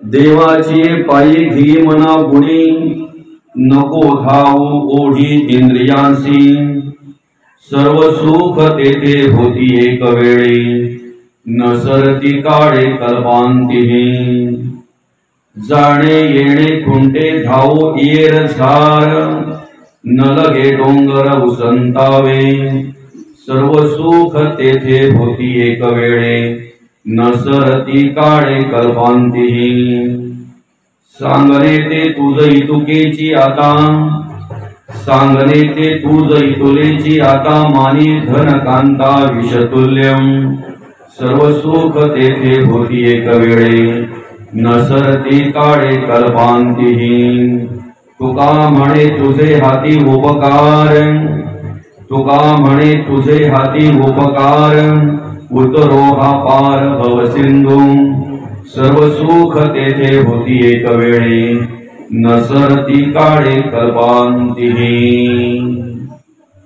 देवाची पायी घी मना गुणी, नको धावू ओढी इंद्रियांसी। सर्व सुख तेथे होती एक वेळी, न सरती काळे कल्पांती। जाणे येणे खुंटे धावो येर झार, न लगे डोंगर उसंतावे। सर्व सुख तेथे होती एक वेळे, न सरती काळे कल्पांती। सांगणे ते तुझ इतुकेची आता, सांगणे ते तुझ इतुलेची आता। मानी धन कांता विषतुल्यम, सर्व सुख तेथे होती एक वेळे, न सरती काळे कल्पांती। तुका म्हणे तुझे हाती उपकार, तुका म्हणे तुझे हाती उपकार। उतरो हा पार भव सिंधू, सर्व सुख तेथे होती एक वेळे, न सरती काळे कल्पांती।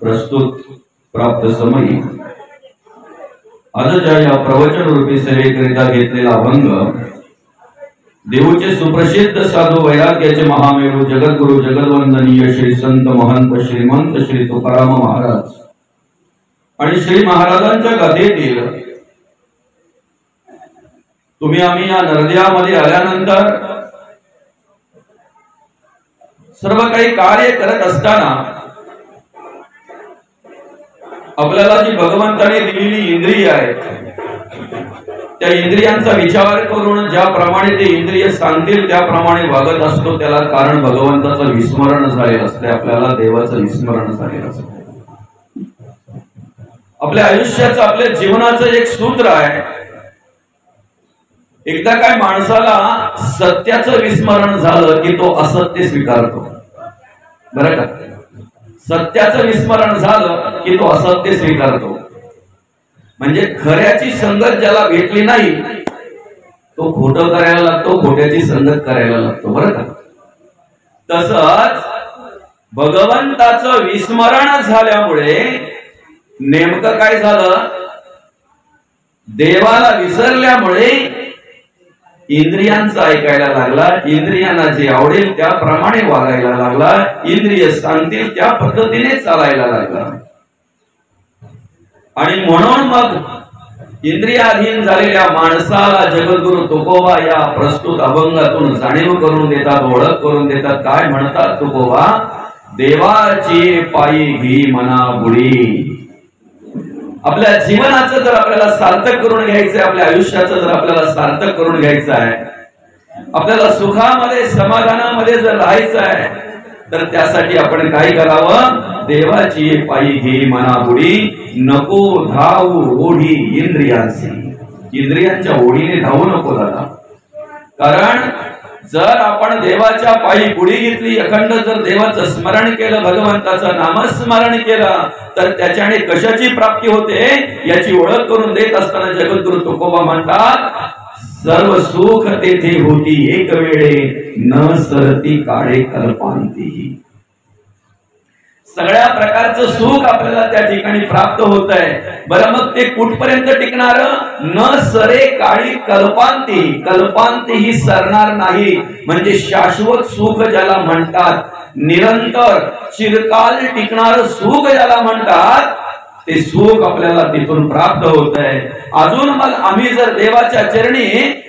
प्रस्तुत प्राप्त समयी आजच्या या प्रवचन रूपी सेवेकरिता घेतलेला अभंग देऊचे सुप्रसिद्ध साधू वैराग्याचे महामेरू जगद्गुरु जगद्वंदनीय श्री संत महंत श्रीमंत श्री तुकाराम महाराज आणि श्री महाराजांच्या गाथेतील तुम्ही आम्ही या नरद्यामध्ये आल्यानंतर सर्व काही कार्य करत असताना आपल्याला जी भगवंताने दिलेली इंद्रिय आहेत त्या इंद्रियांचा विचार करून ज्याप्रमाणे ते इंद्रिय सांगतील त्याप्रमाणे वागत असतो, त्याला कारण भगवंताचं विस्मरण झालेलं असते, आपल्याला देवाचं विस्मरण झालेलं असते। आपल्या आयुष्याचं आपल्या जीवनाचं एक सूत्र आहे, एकदा काय माणसाला सत्याचं विस्मरण झालं की तो असत्य स्वीकारतो, बरं का? सत्याचं विस्मरण झालं की तो असत्य स्वीकारतो, म्हणजे खऱ्याची संगत ज्याला भेटली नाही तो खोटं करायला लागतो, खोट्याची संगत करायला लागतो, बरं का? तसंच भगवंताचं विस्मरण झाल्यामुळे नेमकं काय झालं, देवाला विसरल्यामुळे इंद्रियांचं ऐकायला लागला, इंद्रियांना जे आवडेल त्याप्रमाणे वागायला लागला, इंद्रिय सांगतील त्या पद्धतीने चालायला लागला। आणि म्हणून मग इंद्रियाधीन झालेल्या माणसाला जगद्गुरु तुकोबा या प्रस्तुत अभंगातून जाणीव करून देतात, ओळख करून देतात। काय म्हणतात तुकोबा? देवाची पायी घी मना बुडी। आपल्या जीवनाचं जर आपल्याला सार्थक करून घ्यायचंय, आपल्या आयुष्याचं जर आपल्याला सार्थक करून घ्यायचं आहे, आपल्याला सुखामध्ये समाधानामध्ये जर राहायचं आहे, तर त्यासाठी आपण काय करावं? देवाची पायी घे मना बुडी, नको धावू ओढी इंद्रियांची। इंद्रियांच्या ओढीने धावू नको दादा, कारण जर आपण देवाच्या पायी बुडी घेतली, अखंड जर देवाचं स्मरण केलं, भगवंताचं नामस्मरण केलं, तर त्याच्याने कशाची प्राप्ती होते याची ओळख करून देत असताना जगद्गुरु तुकोबा म्हणतात, सर्व सुख तेथे होती एक वेळे, न सरती काळे कल्पांती। सगळ्या प्रकारचं सुख आपल्याला त्या ठिकाणी प्राप्त होत आहे। बरं, मग ते कुठपर्यंत टिकणार? न सरे काळी कल्पांती। कल्पांती ही सरणार नाही, म्हणजे शाश्वत सुख ज्याला म्हणतात, निरंतर चिरकाल टिकणार सुख ज्याला म्हणतात, ते सुख आपल्याला तिथून प्राप्त होत आहे। अजून मग आम्ही जर देवाच्या चरणी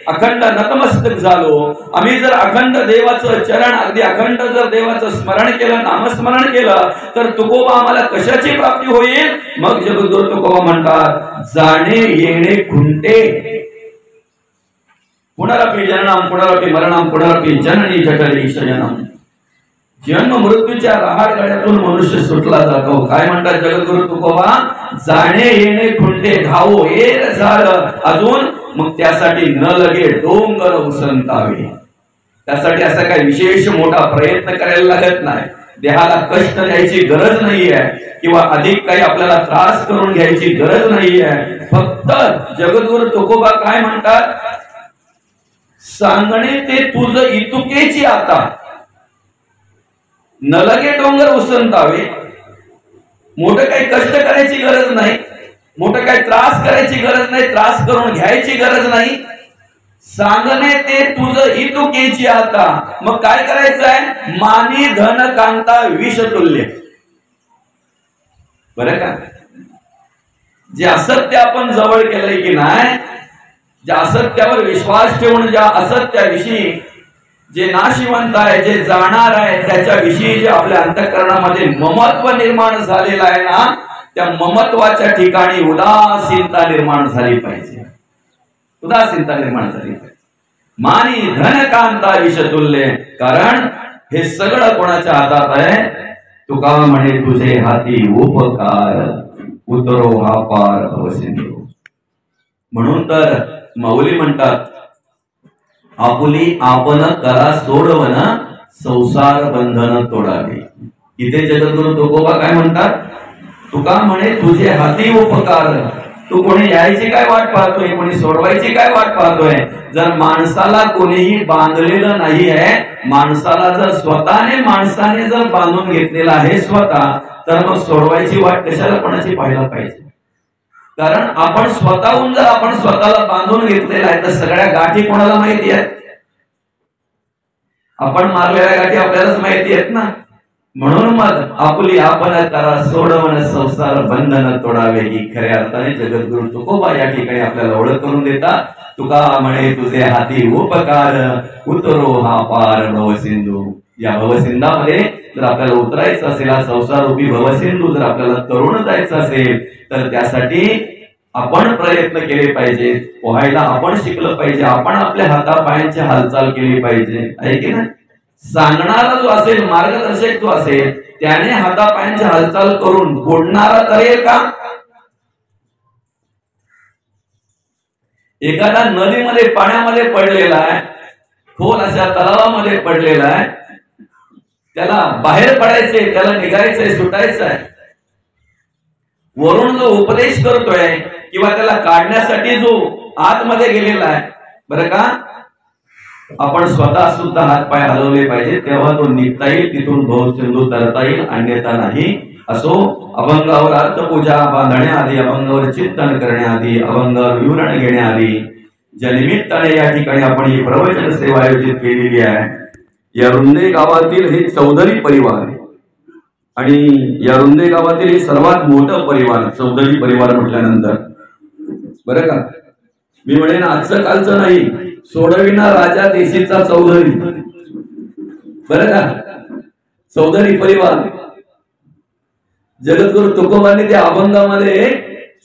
अखंड नतमस्तक झालो, आम्ही जर अखंड देवाचं चरण अगदी अखंड जर देवाचं स्मरण केलं, नामस्मरण केलं, तर तुकोबा आम्हाला कशाची प्राप्ती होईल? मग जगद्गुरु तुकोबा म्हणतात, जाणे येणे खुंटे, पुनरपि जननम पुनरपि मरणम पुनरपि जननी जठरी शयनम। जन्म मृत्यूच्या रहाडगाड्यातून मनुष्य सुटला जातो। काय म्हणतात जगद्गुरु तुकोबा? जाणे येणे खुंटे धावो येर झार। अजून मग त्यासाठी न लगे डोंगर उसंतावे, त्यासाठी असा काही विशेष मोठा प्रयत्न करायला लागत नाही, देहाला कष्ट द्यायची गरज नाहीये, किंवा अधिक काही आपल्याला त्रास करून घ्यायची गरज नाहीये। फक्त जगद्गुरु तुकोबा काय म्हणतात? सांगणे ते तुझ इतुकेची आता, न लगे डोंगर उसंतावे। मोठं काही कष्ट करायची गरज नाही, मोठं काही त्रास करायची गरज नाही, त्रास करून घ्यायची गरज नाही। सांगणे ते तुझ इतुकेची आता. मग काय करायचंय? मानी धन कांता विष तुल्य. बरं का? जे असत्य आपण जवळ केलंय की नाही, ज्या असत्यावर विश्वास ठेवून ज्या असत्याविषयी जे नाशिवंत आहे, जे जाणार आहे, त्याच्याविषयी जे आपल्या अंतःकरणामध्ये ममत्व निर्माण झालेलं आहे ना, त्या ममत्वाच्या ठिकाणी उदासीनता निर्माण झाली पाहिजे. उदासीनता निर्माण झाली पाहिजे. मानी धनकांता विषतुल्य. कारण हे सगळं कोणाच्या हातात आहे? तुका म्हणे तुझे हाती उपकार, उतरो हा पार भवसिंधू. म्हणून तर माऊली म्हणतात, आपुली आपण करा सोडवन, संसार बंधन तोडावे. इथे जगद्गुरु तुकोबा काय म्हणतात? तुका म्हणे तुझे हाती उपकार. तू कोणी यायची काय वाट पाहतोय, कोणी सोडवायची काय वाट पाहतोय? जर माणसाला कोणीही बांधलेलं नाही आहे, माणसाला जर स्वतःने माणसाने जर बांधून घेतलेला आहे स्वतः, तर मग सोडवायची वाट कशाला कोणाची पाहायला पाहिजे? कारण आपण स्वतःहून जर आपण स्वतःला बांधून घेतलेला आहे, तर सगळ्या गाठी कोणाला माहिती आहेत? आपण मारलेल्या गाठी आपल्यालाच माहिती आहेत ना. म्हणून मग आपुली आपण करा सोडवन, संसार बंधन तोडावे. ही खऱ्या अर्थाने जगद्गुरु तुकोबा या ठिकाणी आपल्याला ओळख करून देतात. तुका म्हणे तुझे हाती उपकार, उतरो हा पार भवसिंधू. या भवसिंधामध्ये जर आपल्याला उतरायचं असेल, हा संसारूपी भवसिंधू जर आपल्याला तरुण जायचं असेल, तर त्यासाठी आपण प्रयत्न केले पाहिजे. पोहायला आपण शिकलं पाहिजे. आपण आपल्या हातापायांची हालचाल केली पाहिजे, आहे की नाही? सांगणारा जो असेल, मार्गदर्शक जो असेल, त्याने हातापायांची हालचाल करून बुडणारा करेल का? एखादा नदीमध्ये पाण्यामध्ये पडलेला आहे, खोल अशा तलावामध्ये पडलेला आहे, त्याला बाहेर पडायचंय, त्याला निघायचंय, सुटायचं आहे. वरून जो उपदेश करतोय किंवा त्याला काढण्यासाठी जो आतमध्ये गेलेला आहे, बरं का, आपण स्वतः सुद्धा हात पाय हलवले पाहिजे, तेव्हा तो निघता येईल, तिथून भवसिंधू तरता येईल, अन्यथा नाही. असो, अभंगावर अर्थपूजा बांधण्याआधी, अभंगावर चिंतन करण्याआधी, अभंगावर विवरण घेण्याआधी, ज्या निमित्ताने या ठिकाणी आपण ही प्रवचन सेवा आयोजित केलेली आहे, या रुंदे गावातील हे चौधरी परिवार आणि या रुंदे गावातील हे सर्वात मोठं परिवार, चौधरी परिवार म्हटल्यानंतर, बरं का, मी म्हणेन आजचं कालचं नाही, सोडविना राजा देशीचा चौधरी, बरं का, चौधरी परिवार. जगद्गुरु तुकोबांनी त्या अभंगामध्ये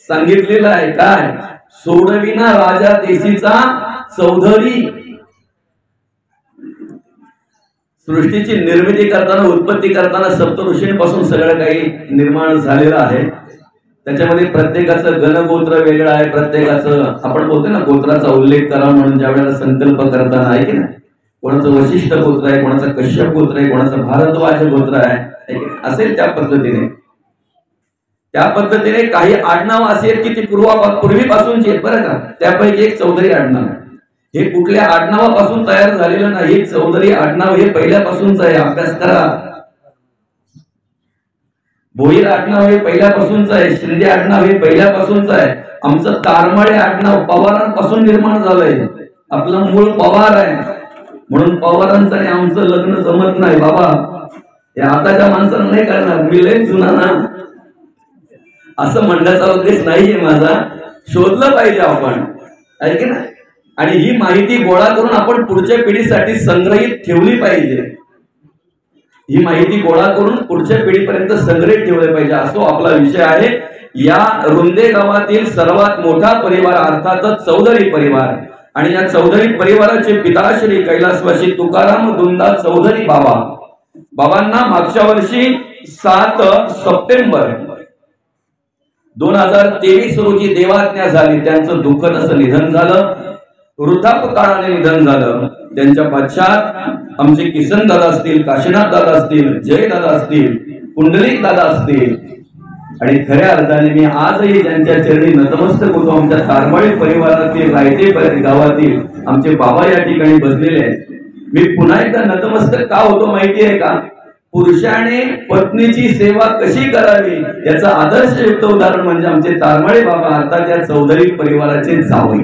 सांगितलेलं आहे काय? सोडविना राजा देशीचा चौधरी. सृष्टीची निर्मिती करताना, उत्पत्ती करताना सप्तऋषींपासून सगळं काही निर्माण झालेलं आहे. त्याच्यामध्ये प्रत्येकाचं गणगोत्र वेगळं आहे. प्रत्येकाचं, आपण बोलतोय ना, गोत्राचा उल्लेख करा म्हणून ज्या वेळेला संकल्प करताना, आहे की नाही, कोणाचं वशिष्ठ गोत्र आहे, कोणाचं कश्यप गोत्र आहे, कोणाचं भारद्वाज गोत्र आहे, असेल त्या पद्धतीने. त्या पद्धतीने काही आडनाव असेल की ती पूर्वीपासूनची आहेत, बरं का. त्यापैकी एक चौधरी आडनाव, हे कुठल्या आडनावापासून तयार झालेलं नाही. चौधरी आडनाव हे पहिल्यापासूनच आहे. अभ्यास करा. भोईर आडनाव हे पहिल्यापासूनच आहे. शिंदे आडनाव हे पहिल्यापासूनच आहे. आमचं तारमाळे आडनाव पवारांपासून निर्माण झालंय. आपलं मूळ पवार आहे, म्हणून पवारांचं आणि आमचं लग्न जमत नाही बाबा. हे आताच्या माणसाला नाही करणार, मी लय जुना ना, असं म्हणण्याचा उद्देश नाहीये माझा. शोधलं पाहिजे आपण, आहे की ना. आणि ही माहिती गोळा करून आपण पुढच्या पिढीसाठी संग्रहित ठेवली पाहिजे. ही माहिती गोळा करून पुढच्या पिढीपर्यंत संग्रहित ठेवले पाहिजे, असो आपला विषय आहे. या रुंदे गावातील सर्वात मोठा परिवार अर्थातच चौधरी परिवार. आणि या चौधरी परिवाराचे पिता श्री कैलासवासी तुकाराम दुंदा चौधरी बाबांना मागच्या वर्षी 7 सप्टेंबर 2023 रोजी देवाज्ञा झाली. त्यांचं दुःखद असं निधन झालं. वृद्धापकाळाने निधन झालं. त्यांच्या पश्चात आमचे किसन दादा असतील, काशीनाथ दादा असतील, जय दादा असतील, पुंडलिक दादा असतील. आणि खऱ्या अर्थाने मी आजही त्यांच्या चरणी नतमस्तक होतो. आमच्या तारमाळी परिवारातील रायते गावातील आमचे बाबा या ठिकाणी बसलेले आहेत. मी पुन्हा एकदा नतमस्तक का होतो माहिती आहे का? पुरुषाने पत्नीची सेवा कशी करावी याचं आदर्शयुक्त उदाहरण म्हणजे आमचे तारमाळे बाबा, अर्थात या चौधरी परिवाराचे जावई.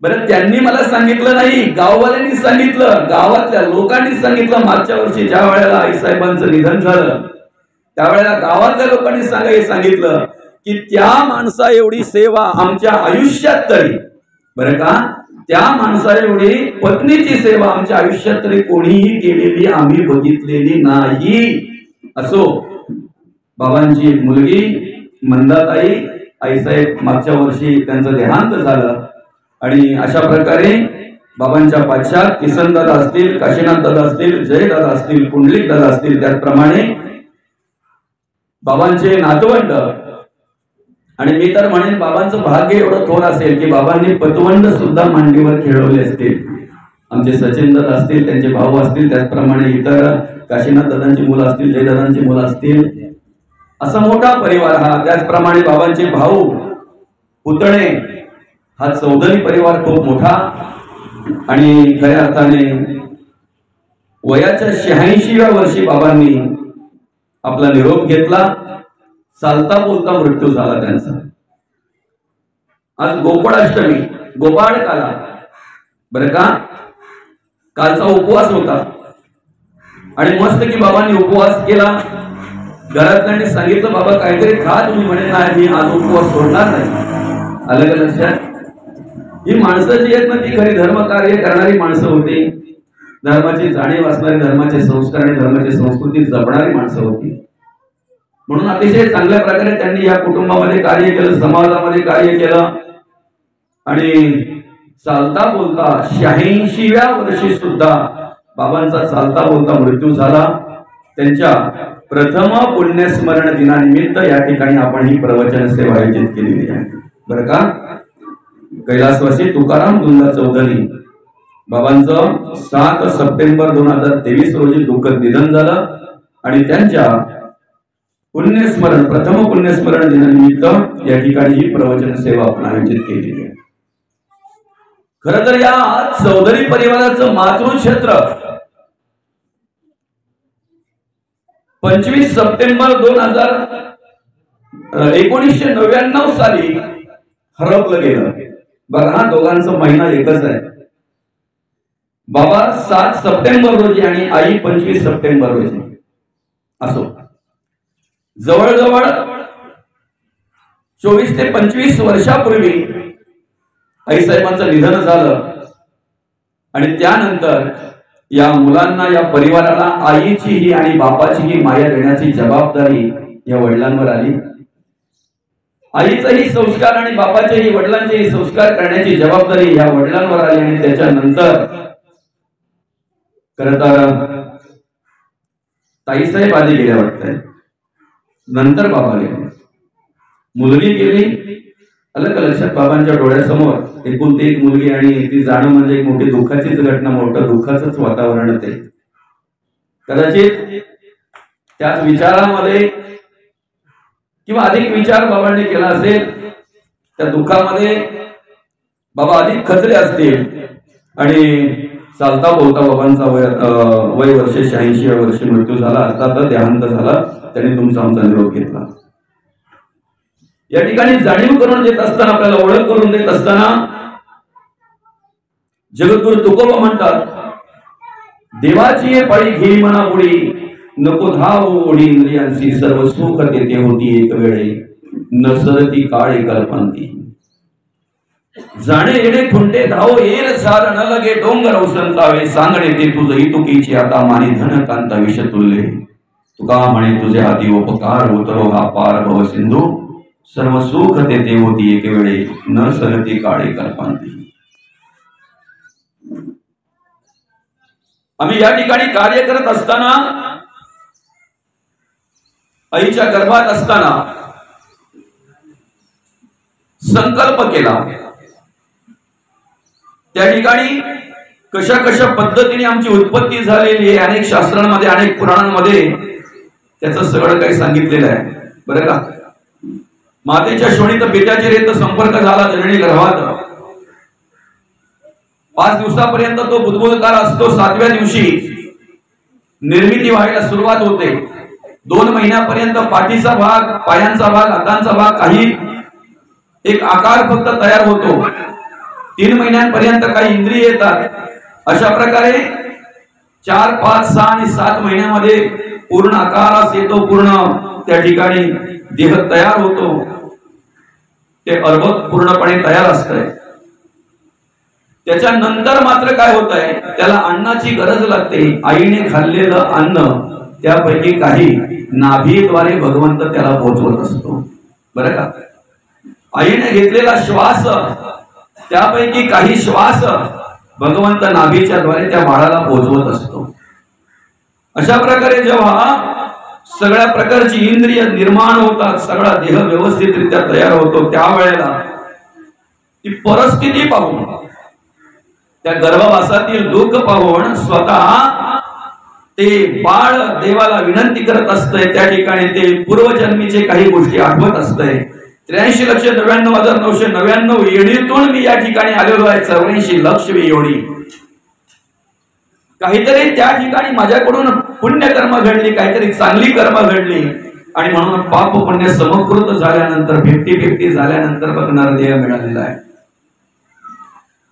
बरं, त्यांनी मला सांगितलं नाही, गाववाल्यांनी सांगितलं, गावातल्या लोकांनी सांगितलं. मागच्या वर्षी ज्या वेळेला आईसाहेबांचं निधन झालं त्यावेळेला गावातल्या लोकांनी सांगितलं की त्या माणसा एवढी सेवा आमच्या आयुष्यात तरी, बरं का, त्या माणसा एवढी पत्नीची सेवा आमच्या आयुष्यात तरी कोणीही केलेली आम्ही बघितलेली नाही. असो, बाबांची एक मुलगी मंदाताई आईसाहेब मागच्या वर्षी त्यांचं देहांत झालं आणि अशा प्रकारे बाबांच्या पाश्चात किसनदादा असतील, काशीनाथ दादा असतील, जयदादा असतील, पुंडलिक दादा असतील, त्याचप्रमाणे बाबांचे नातवंड. आणि मी तर म्हणेन बाबांचं भाग्य एवढं थोर असेल की बाबांनी पतवंड सुद्धा मांडीवर खेळवले असतील. आमचे सचिन दादा असतील, त्यांचे भाऊ असतील, त्याचप्रमाणे इतर काशीनाथ दादांची मुलं असतील, जयदादांची मुलं असतील, असा मोठा परिवार हा. त्याचप्रमाणे बाबांचे भाऊ पुतणे, हा चौधरी परिवार खूप मोठा. आणि खऱ्या अर्थाने वयाच्या 86व्या वर्षी बाबांनी आपला निरोप घेतला. चालता बोलता मृत्यू झाला त्यांचा. आज गोकुळाष्टमी, गोपाळ काला, बरं का, कालचा उपवास होता आणि मस्त की बाबांनी उपवास केला. घरातल्यांनी सांगितलं बाबा काहीतरी खा तुम्ही. म्हणे नाही, मी आज उपवास सोडणार नाही. आलं का लक्षात? ही माणसं जी आहेत ना, ती खरी धर्म कार्य करणारी माणसं होती, धर्माची जाणीव असणारी, धर्माचे संस्कार आणि धर्माची संस्कृती जपणारी माणसं होती. म्हणून अतिशय चांगल्या प्रकारे त्यांनी या कुटुंबामध्ये कार्य केलं, समाजामध्ये कार्य केलं. आणि चालता बोलता 86व्या वर्षी सुद्धा बाबांचा चालता बोलता मृत्यू झाला. त्यांच्या प्रथम पुण्यस्मरण दिनानिमित्त या ठिकाणी आपण ही प्रवचन सेवा आयोजित केलेली आहे, बरं का. कैलासवासी तुकाराम दुंदा चौधरी बाबांचं 7 सप्टेंबर 2023 रोजी दुःखद निधन झालं आणि त्यांच्या पुण्यस्मरण, प्रथम पुण्यस्मरण दिनानिमित्त या ठिकाणी ही प्रवचन सेवा आपण आयोजित केलेली आहे. खरं तर या चौधरी परिवाराचं मातृक्षेत्र 25 सप्टेंबर 1999 साली हरपलं गेलं. बघा, हा दोघांचा महिना एकच आहे. बाबा 7 सप्टेंबर रोजी आणि आई 25 सप्टेंबर रोजी. असो, जवळजवळ 24 ते 25 वर्षापूर्वी आईसाहेबांचं निधन झालं आणि त्यानंतर या मुलांना, या परिवाराला आईचीही आणि बापाचीही माया देण्याची जबाबदारी या वडिलांवर आली. आईचाही संस्कार आणि बापाचेही, वडिलांचेही संस्कार करण्याची जबाबदारी या वडिलांवर आली. आणि त्याच्यानंतर खरं तर ताईसाहेब आधी गेल्या वाटतंय, नंतर बाबा गेले, मुलगी गेली. अलग लक्षात, बाबांच्या डोळ्यासमोर एकुलती एक मुलगी आणि ती जाणं म्हणजे एक मोठी दुःखाचीच घटना, मोठं दुःखाचंच वातावरण ते. कदाचित त्याच विचारामध्ये किंवा अधिक विचार बाबांनी केला असेल, त्या दुःखामध्ये बाबा अधिक खचले असतील आणि चालता बोलता बाबांचा वय वर्ष 86व्या वर्षी मृत्यू झाला. अर्थात देहांत झाला. त्यांनी तुमचा आमचा निरोप घेतला. या ठिकाणी जाणीव करून देत असताना, आपल्याला ओळख करून देत असताना जगद्गुरु तुकोबा म्हणतात, देवाची पाळी घेई मना बुडी, नको धाव ओढी इंद्रियांची, सर्व सुख तेथे होती एक वेळे, नसरती काळे कल्पांती. जाणे येणे खुंटे धाव येर सार, न लगे डोंगर ओसंतावे, सांगणे ते तुझ हितुकीची आता मानी धन कांता विष तुल्ले. तुका म्हणे तुझे हाती उपकार, उतरो हा पार भव सिंधू, सर्व सुख तेथे होती एक वेळे, न सरती काळे कल्पांती. आम्ही या ठिकाणी कार्य करत असताना, आईच्या गर्भात असताना संकल्प केला. त्या ठिकाणी कशा कशा पद्धतीने आमची उत्पत्ती झालेली आहे, अनेक शास्त्रांमध्ये, अनेक पुराणांमध्ये त्याचं सगळं काही सांगितलेलं आहे, बरं का. मातेच्या शोणीत पित्याची रेत संपर्क झाला जननी गर्भात. 5 दिवसापर्यंत तो बुदबुदकार असतो. 7व्या दिवशी निर्मिती व्हायला सुरुवात होते. 2 महिन्यापर्यंत पाठीचा भाग, पायांचा भाग, हातांचा भाग, काही एक आकार फक्त तयार होतो. 3 महिन्यांपर्यंत काही इंद्रिय येतात. अशा प्रकारे 4, 5, 6 आणि 7 महिन्यामध्ये पूर्ण आकारास येतो, पूर्ण त्या ठिकाणी देह तयार होतो. ते अर्भक पूर्णपणे तयार असतंय. त्याच्यानंतर मात्र काय होत आहे, त्याला अन्नाची गरज लागते. आईने खाल्लेलं अन्न त्यापैकी काही नाभीद्वारे भगवंत त्याला पोहोचवत असतो. बरं का, आईने घेतलेला श्वास त्यापैकी काही श्वास भगवंत नाभीच्या द्वारे त्या बाळाला पोहोचवत असतो. अशा प्रकारे जेव्हा सगळ्या प्रकारची इंद्रिय निर्माण होतात, सगळा देह व्यवस्थितरित्या तयार होतो, त्यावेळेला ती परिस्थिती पाहून, त्या गर्भवासातील दुःख पाहून स्वतः ते बाळ देवाला विनंती करत असतंय. त्या ठिकाणी ते पूर्वजन्मीचे काही गोष्टी आठवत असतंय. 83,99,999 योनीतून मी या ठिकाणी आलेलो आहे. 84 लक्ष योनी. काहीतरी त्या ठिकाणी माझ्याकडून पुण्यकर्म घडली, काहीतरी चांगली कर्म घडली, आणि म्हणून पाप पुण्य समकृत झाल्यानंतर 50-50 झाल्यानंतर बघणार देह मिळालेला आहे.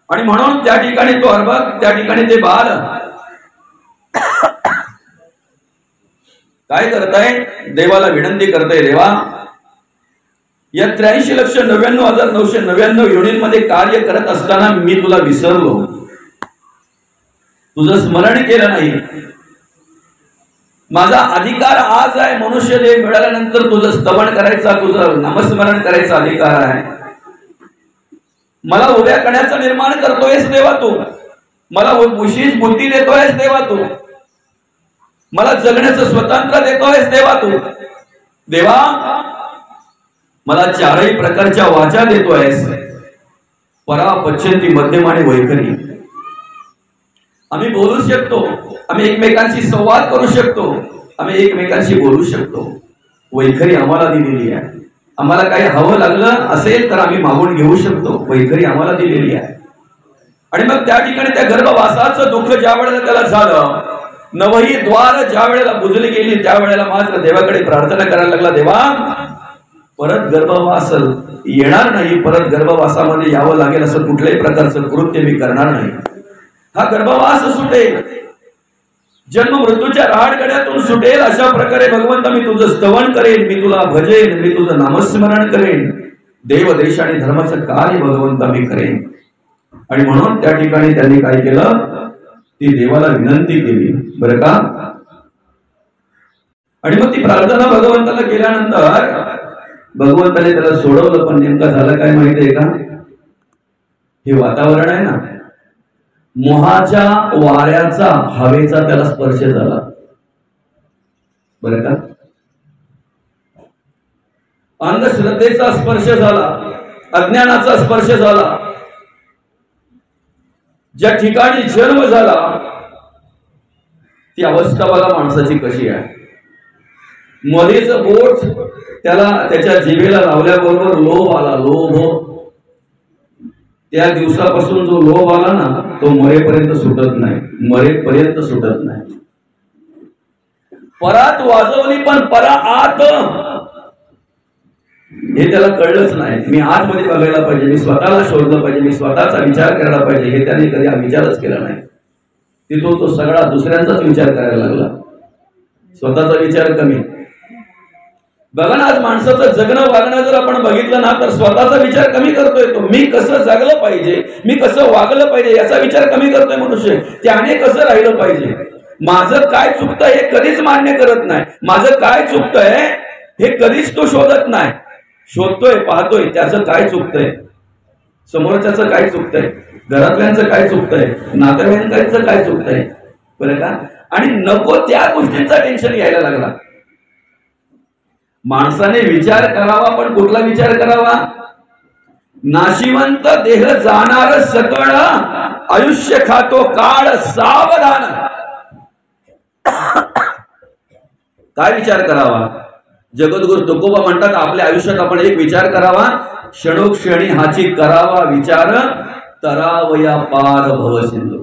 आणि म्हणून त्या ठिकाणी तो अर्भक, त्या ठिकाणी ते बाळ काय करताय, देवाला विनंती करताय, देवा या 83,99,999 योनींमध्ये कार्य करत असताना मी तुला विसरलो, तुझं स्मरण केलं नाही. माझा अधिकार आज आहे, मनुष्य देह मिळाल्यानंतर तुझं स्तवन करायचा, तुझं नामस्मरण करायचा अधिकार आहे. मला उभ्या करण्याचं निर्माण करतोयस देवा तू, मला विशेष बुद्धी देतोयस देवा तू, मला जगण्याचं स्वतंत्र देतोयस देवा तू. देवा मला 4ही प्रकारच्या वाचा देतोयस, परा, पश्चंती, मध्यम आणि वैखरी. आम्ही बोलू शकतो, आम्ही एकमेकांशी संवाद करू शकतो, आम्ही एकमेकांशी बोलू शकतो. वैखरी आम्हाला दिलेली आहे. आम्हाला काही हवं लागलं असेल तर आम्ही मागून घेऊ शकतो, वैखरी आम्हाला दिलेली आहे. आणि मग त्या ठिकाणी त्या गर्भवासाचं दुःख ज्या वेळेला त्याला झालं, 9ही द्वार ज्या वेळेला बुजली गेली, त्यावेळेला मात्र देवाकडे प्रार्थना करायला लागला, देवा परत गर्भवास येणार नाही, परत गर्भवासामध्ये यावं लागेल असं कुठल्याही प्रकारचं कृत्य मी करणार नाही. हा गर्भवास सुटेल, जन्म मृत्यूच्या राहाडगड्यातून सुटेल. अशा प्रकारे भगवंत मी तुझं स्तवन करेन, मी तुला भजेन, मी तुझं नामस्मरण करेन, देव देश आणि धर्माचं कार्य भगवंत मी करेन. आणि म्हणून त्या ठिकाणी त्यांनी काय केलं, ती देवाला विनंती केली. बरं का, आणि मग ती प्रार्थना भगवंताला केल्यानंतर भगवंताने त्याला सोडवलं. पण नेमकं झालं काय माहितीये का, हे वातावरण आहे ना, मोहाच्या वाऱ्याचा, हवेचा त्याला स्पर्श झाला. बरं का, अंधश्रद्धेचा स्पर्श झाला, अज्ञानाचा स्पर्श झाला. ज्या ठिकाणी जन्म झाला ती अवस्था बघा माणसाची कशी आहे. मध्येच बोट त्याला त्याच्या जिभेला लावल्याबरोबर लोभ आला. लोभ त्या दिवसापासून जो लोभ आला ना, तो मरेपर्यंत सुटत नाही, मरेपर्यंत सुटत नाही. परात वाजवली पण परा आत, हे त्याला कळलंच नाही. मी आतमध्ये बघायला पाहिजे, मी स्वतःला शोधलं पाहिजे, मी स्वतःचा विचार करायला पाहिजे, हे त्याने कधी विचारच केला नाही. तिथून तो सगळा दुसऱ्यांचाच विचार करायला लागला, स्वतःचा विचार कमी. बघा ना, आज माणसाचं जगणं वागणं जर आपण बघितलं ना, तर स्वतःचा विचार कमी करतोय. तो मी कसं जगलं पाहिजे, मी कसं वागलं पाहिजे याचा विचार कमी करतोय मनुष्य. त्याने कसं राहिलं पाहिजे, माझं काय चुकतंय हे कधीच मान्य करत नाही. माझं काय चुकतंय हे कधीच तो शोधत नाही. शोधतोय, पाहतोय त्याचं काय चुकतंय, समोरच्याचं काय चुकतंय, घरातल्यांचं काय चुकतंय, नातेवाईकांचं काय चुकतंय. बरं का, आणि नको त्या गोष्टींचा टेन्शन यायला लागला. माणसाने विचार करावा, पण कुठला विचार करावा, नाशिवंत देह जाणार सकळ, आयुष्य खातो काळ सावधान. काय विचार करावा, जगद्गुरु तुकोबा म्हणतात, आपल्या आयुष्यात आपण एक विचार करावा, क्षणोक्षणी हाची करावा विचार, तरावया पार भवसिंधू.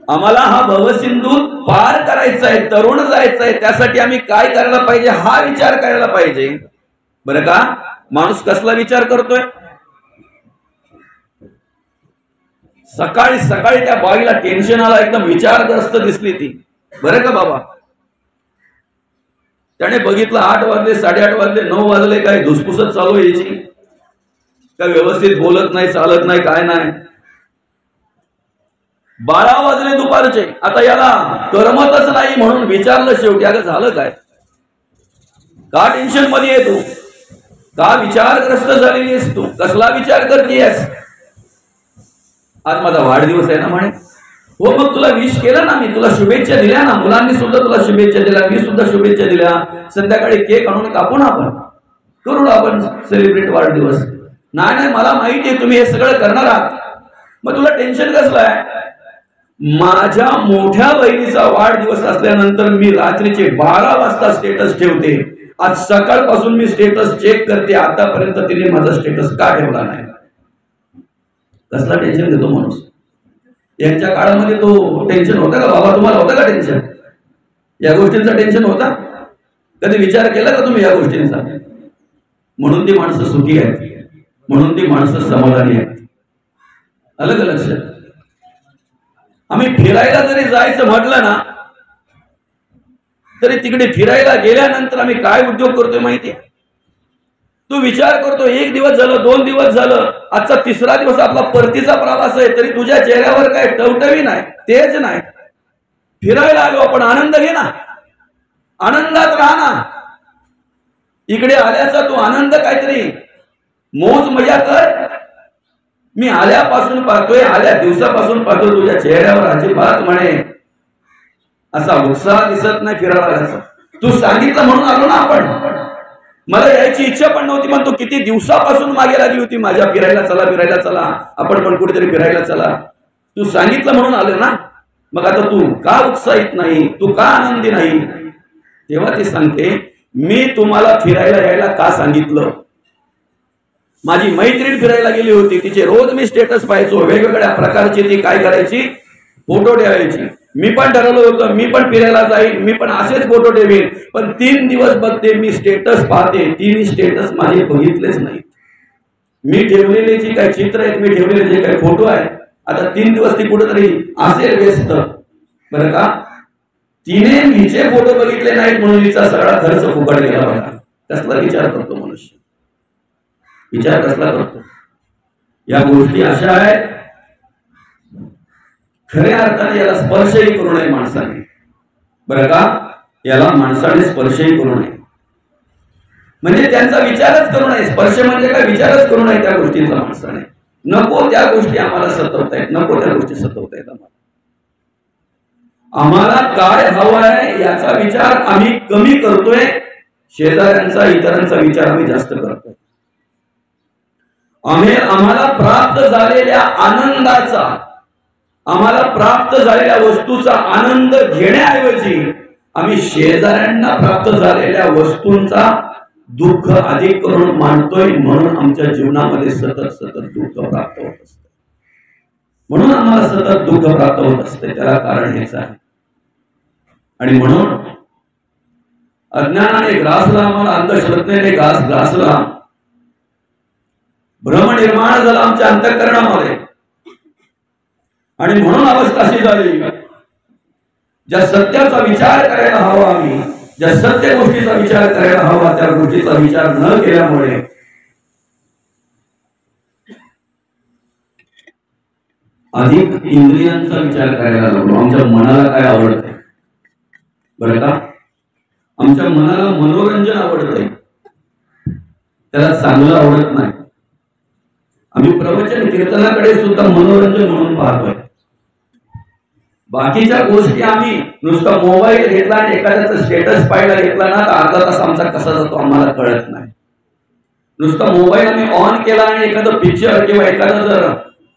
आम्हाला हा भवसिंधू पार करायचा आहे, तरुण जायचं आहे, त्यासाठी आम्ही काय करायला पाहिजे हा विचार करायला पाहिजे. बरं का, माणूस कसला विचार करतोय, सकाळी सकाळी त्या बाईला टेन्शन आला, एकदम विचारग्रस्त दिसली ती. बरं का बाबा, त्याने बघितलं 8 वाजले, 8:30 वाजले, 9 वाजले, काय धुसफुसच चालू यायची, काय व्यवस्थित बोलत नाही, चालत नाही, काय नाही. 12 वाजले दुपारचे. आता याला करमतच नाही म्हणून विचारलं शेवटी, अगं झालं काय, का टेन्शन मध्ये आहे तू, का विचारग्रस्त झालेली आहेस तू, कसला विचार करतेस. आज माझा वाढदिवस आहे ना म्हणे. हो, मग तुला विश केलं ना मी, तुला शुभेच्छा दिल्या ना, मुलांनी सुद्धा तुला शुभेच्छा दिल्या, मी सुद्धा शुभेच्छा दिल्या. संध्याकाळी केक आणून कापून आपण करू आपण सेलिब्रेट वाढदिवस. नाही, मला माहिती आहे तुम्ही हे सगळं करणार आहात, मग तुला टेन्शन कसलं आहे. माझ्या मोठ्या बहिणीचा वाढदिवस असल्यानंतर मी रात्रीचे 12 वाजता स्टेटस ठेवते. आज सकाळपासून मी स्टेटस चेक करते, आतापर्यंत तिने माझा स्टेटस का ठेवला नाही. कसला टेन्शन घेतो माणूस. यांच्या काळामध्ये तो टेन्शन होता का बाबा, तुम्हाला होता का टेन्शन, या गोष्टींचा टेन्शन होता, कधी विचार केला का तुम्ही या गोष्टींचा. म्हणून ती माणसं सुखी आहेत, म्हणून ती माणसं समाधानी आहेत. अलग लक्षात. आम्ही फिरायला जरी जायचं म्हटलं ना, तरी तिकडे फिरायला गेल्यानंतर आम्ही काय उद्योग करतोय माहितीये. तू विचार करतो, 1 दिवस झालं, 2 दिवस झालं, आजचा 3रा दिवस आपला परतीचा प्रवास आहे, तरी तुझ्या चेहऱ्यावर काय टवटवी नाही, तेच नाही. फिरायला आलो आपण, आनंद घे ना, आनंदात राहा ना. इकडे आल्याचा तू आनंद काहीतरी मोज मजा कर. मी आल्यापासून पाहतोय, आल्या दिवसापासून पाहतोय, तुझ्या चेहऱ्यावर अजिबात म्हणे असा उत्साह दिसत नाही फिरायला आल्याचा. तू सांगितलं म्हणून आलो ना आपण. मला यायची इच्छा पण नव्हती, पण तू किती दिवसापासून मागे लागली होती माझ्या, फिरायला चला, फिरायला चला, आपण पण कुठेतरी फिरायला चला. तू सांगितलं म्हणून आले ना, मग आता तू का उत्साहित नाही, तू का आनंदी नाही. तेव्हा ती सांगते, मी तुम्हाला फिरायला यायला का सांगितलं. माझी मैत्रीण फिरायला गेली होती, तिचे रोज मी स्टेटस पाहायचो, वेगवेगळ्या प्रकारची ती काय करायची, फोटो ठेवायची. मी पण ठरवलं होतं, मी पण फिरायला जाईन, मी पण असेच फोटो ठेवीन. पण 3 दिवस बघते, मी स्टेटस पाहते, 3 स्टेटस माझे बघितलेच नाहीत. मी ठेवलेले जी काही चित्र आहेत, मी ठेवलेले जे काही फोटो आहेत, आता 3 दिवस ती कुठेतरी असेल व्यस्त. बरं का, तिने हिचे फोटो बघितले नाहीत म्हणून हिचा सगळा खर्च फुकट गेला. बघा कसला विचार करतो मनुष्य, विचार कसला करतो. या गोष्टी अशा आहेत, खऱ्या अर्थाने याला स्पर्शही करू नये माणसाने. बरं का, याला माणसाने स्पर्शही करू नये, म्हणजे त्यांचा विचारच करू नये. स्पर्श म्हणजे काय, विचारच करू नये त्या गोष्टींचा माणसाने. नको त्या गोष्टी आम्हाला सतवतायत, नको त्या गोष्टी सतवतायत. आम्हाला काय हवं आहे याचा विचार आम्ही कमी करतोय, शेजाऱ्यांचा, इतरांचा विचार आम्ही जास्त करतोय. आम्हाला प्राप्त झालेल्या आनंदाचा, आम्हाला प्राप्त झालेल्या वस्तूचा आनंद घेण्याऐवजी आम्ही शेजाऱ्यांना प्राप्त झालेल्या वस्तूंचा दुःख अधिक करून मानतोय. म्हणून आमच्या जीवनामध्ये सतत सतत दुःख प्राप्त होत असते. म्हणून आम्हाला सतत दुःख प्राप्त होत असते. त्याला कारण हेच आहे. आणि म्हणून अज्ञानाने ग्रासला आम्हाला, अंधश्रद्धेने ग्रासला, भ्रम निर्माण झाला आमच्या अंतःकरणामध्ये. आणि म्हणून अवस्था अशी झाली, ज्या सत्याचा विचार करायला हवा, आम्ही ज्या सत्य गोष्टीचा विचार करायला हवा, त्या गोष्टीचा विचार न केल्यामुळे अधिक इंद्रियांचा विचार करायला लागलो. आमच्या मनाला काय आवडतंय, बरं का, आमच्या मनाला मनोरंजन आवडतंय, त्याला चांगलं आवडत नाही. आम्ही प्रवचन कीर्तनाकडे सुद्धा मनोरंजन म्हणून पाहतोय. बाकीच्या गोष्टी आम्ही नुसता मोबाईल घेतला आणि एखाद्याचा स्टेटस पाहायला घेतला ना, तर अर्धा तास आमचा कसा जातो आम्हाला कळत नाही. नुसता मोबाईल आम्ही ऑन केला आणि एखादं पिक्चर किंवा एखादं जर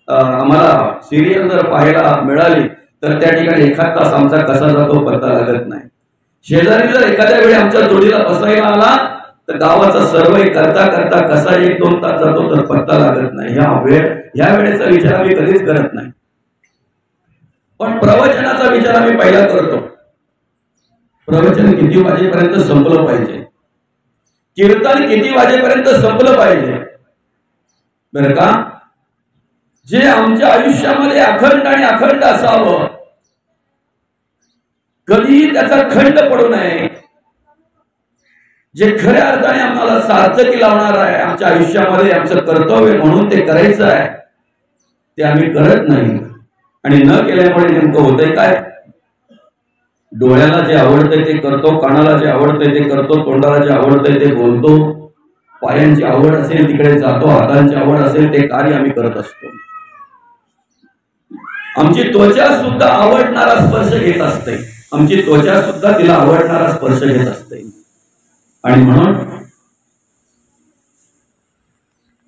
आम्हाला सिरियल जर पाहायला मिळाली, तर त्या ठिकाणी एखाद तास आमचा कसा जातो पत्ता लागत नाही. शेजारी जर एखाद्या वेळी आमच्या जोडीला बसायला आला, तर गावाचा सर्वे करता करता कसा 1-2 तास जातो तर पत्ता लागत नाही. ह्या वेळेचा विचार आम्ही कधीच करत नाही. पण प्रवचनाचा विचार आम्ही पहिला करतो. प्रवचन किती वाजेपर्यंत संपलं पाहिजे, कीर्तन किती वाजेपर्यंत संपलं पाहिजे, बरं का. जे आमच्या आयुष्यामध्ये अखंड आणि अखंड असावं, कधीही त्याचा खंड पडू नये, जे खऱ्या अर्थाने आम्हाला सार्थकी लावणार आहे आमच्या आयुष्यामध्ये, आमचं कर्तव्य म्हणून ते करायचं आहे, ते आम्ही करत नाही. आणि न केल्यामुळे नेमकं होतंय काय? डोळ्याला जे आवडतंय ते करतो, कानाला जे आवडतंय ते करतो, तोंडाला जे आवडतंय ते बोलतो, पायांची आवड असेल तिकडे जातो, हातांची आवड असेल ते कार्य आम्ही करत असतो. आमची त्वचा सुद्धा आवडणारा स्पर्श घेत असते, आमची त्वचा सुद्धा तिला आवडणारा स्पर्श घेत असते. आणि म्हणून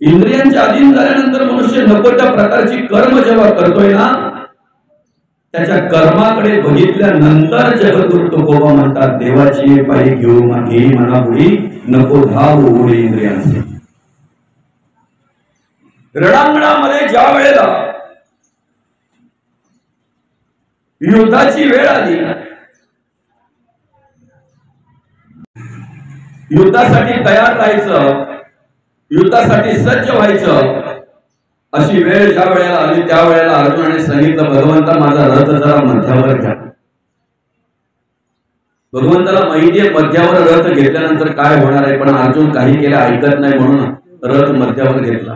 इंद्रियांच्या अधीन झाल्यानंतर मनुष्य नको त्या प्रकारची कर्म जेव्हा करतोय ना, त्याच्या कर्माकडे बघितल्यानंतर जगद्गुरु तुकोबा म्हणतात, देवाची पायी घेऊ घेई म्हणा बुडी, नको धाव उडी इंद्रियांचे. रणांगणामध्ये ज्या वेळेला युद्धाची वेळ आली, युद्धासाठी तयार राहायचं, युद्धासाठी सज्ज व्हायचं, अशी वेळ ज्या वेळेला आली त्या वेळेला अर्जुनाने सांगितलं, भगवंता माझा रथ जरा मध्यावर घ्या. भगवंताला माहितीये मध्यावर रथ घेतल्यानंतर काय होणार आहे, पण अर्जुन काही केलं ऐकत नाही म्हणून रथ मध्यावर घेतला.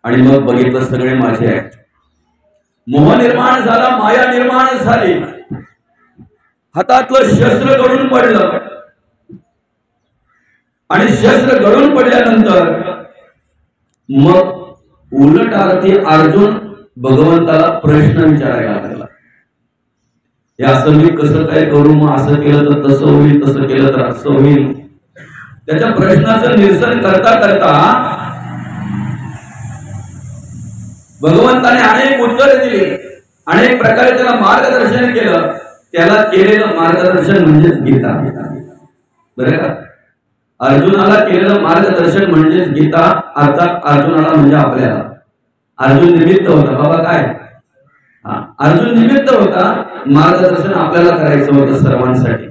आणि मग बघितलं सगळे माझे आहेत. मोह निर्माण झाला, माया निर्माण झाली, हातातलं शस्त्र गळून पडलं. आणि शस्त्र गळून पडल्यानंतर मग उलट अर्थी अर्जुन भगवंताला प्रश्न विचारायला लागला, हे असं मी कसं काय करू, मग असं केलं तर तसं होईल, तसं केलं तर असं होईल. त्याच्या प्रश्नाचं निरसन करता करता भगवंताने अनेक उत्तरे दिली, अनेक प्रकारे त्याला मार्गदर्शन केलं. त्याला केलेलं मार्गदर्शन म्हणजेच गीता. बरं का? अर्जुनाला केलेलं मार्गदर्शन म्हणजेच गीता. अर्थात अर्जुनाला म्हणजे आपल्याला. अर्जुन निमित्त होता बाबा, काय अर्जुन निमित्त होता, मार्गदर्शन आपल्याला करायचं होतं सर्वांसाठी.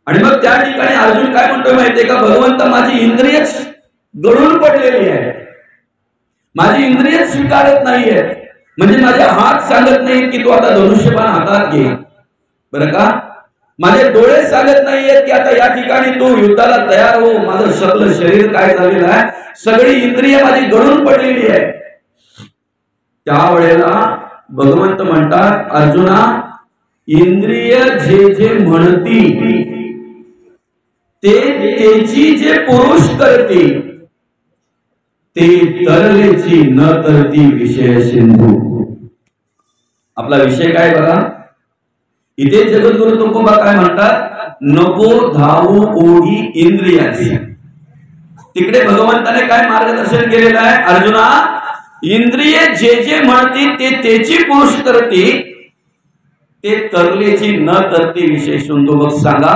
आणि मग त्या ठिकाणी अर्जुन काय म्हणतोय माहितीये का, भगवंत माझी इंद्रियच गळून पडलेली आहे, माझी इंद्रिय स्वीकारत नाहीये, म्हणजे माझे हात सांगत नाहीत की तू आता धनुष्यबाण हातात घे. बरं का? माझे डोळे सांगत नाहीयेत की आता या ठिकाणी तू युद्धाला तयार हो. माझं सगळं शरीर काय झालेलं आहे, सगळी इंद्रिय माझी गळून पडलेली आहे. त्यावेळेला भगवंत म्हणतात, अर्जुना इंद्रिय जे जे म्हणती ते त्याची जे पुरुष करते ते तरलेची न तरती विषय सिंधू. आपला विषय काय बघा, इथे जगद्गुरु तुकोबा काय म्हणतात, नको धावू ओढी इंद्रियांची. तिकडे भगवंताने काय मार्गदर्शन केलेलं आहे, अर्जुना इंद्रिय जे जे म्हणती ते त्याची पुरुष करते ते तरलेची न तरती विषय सिंधू. मग सांगा,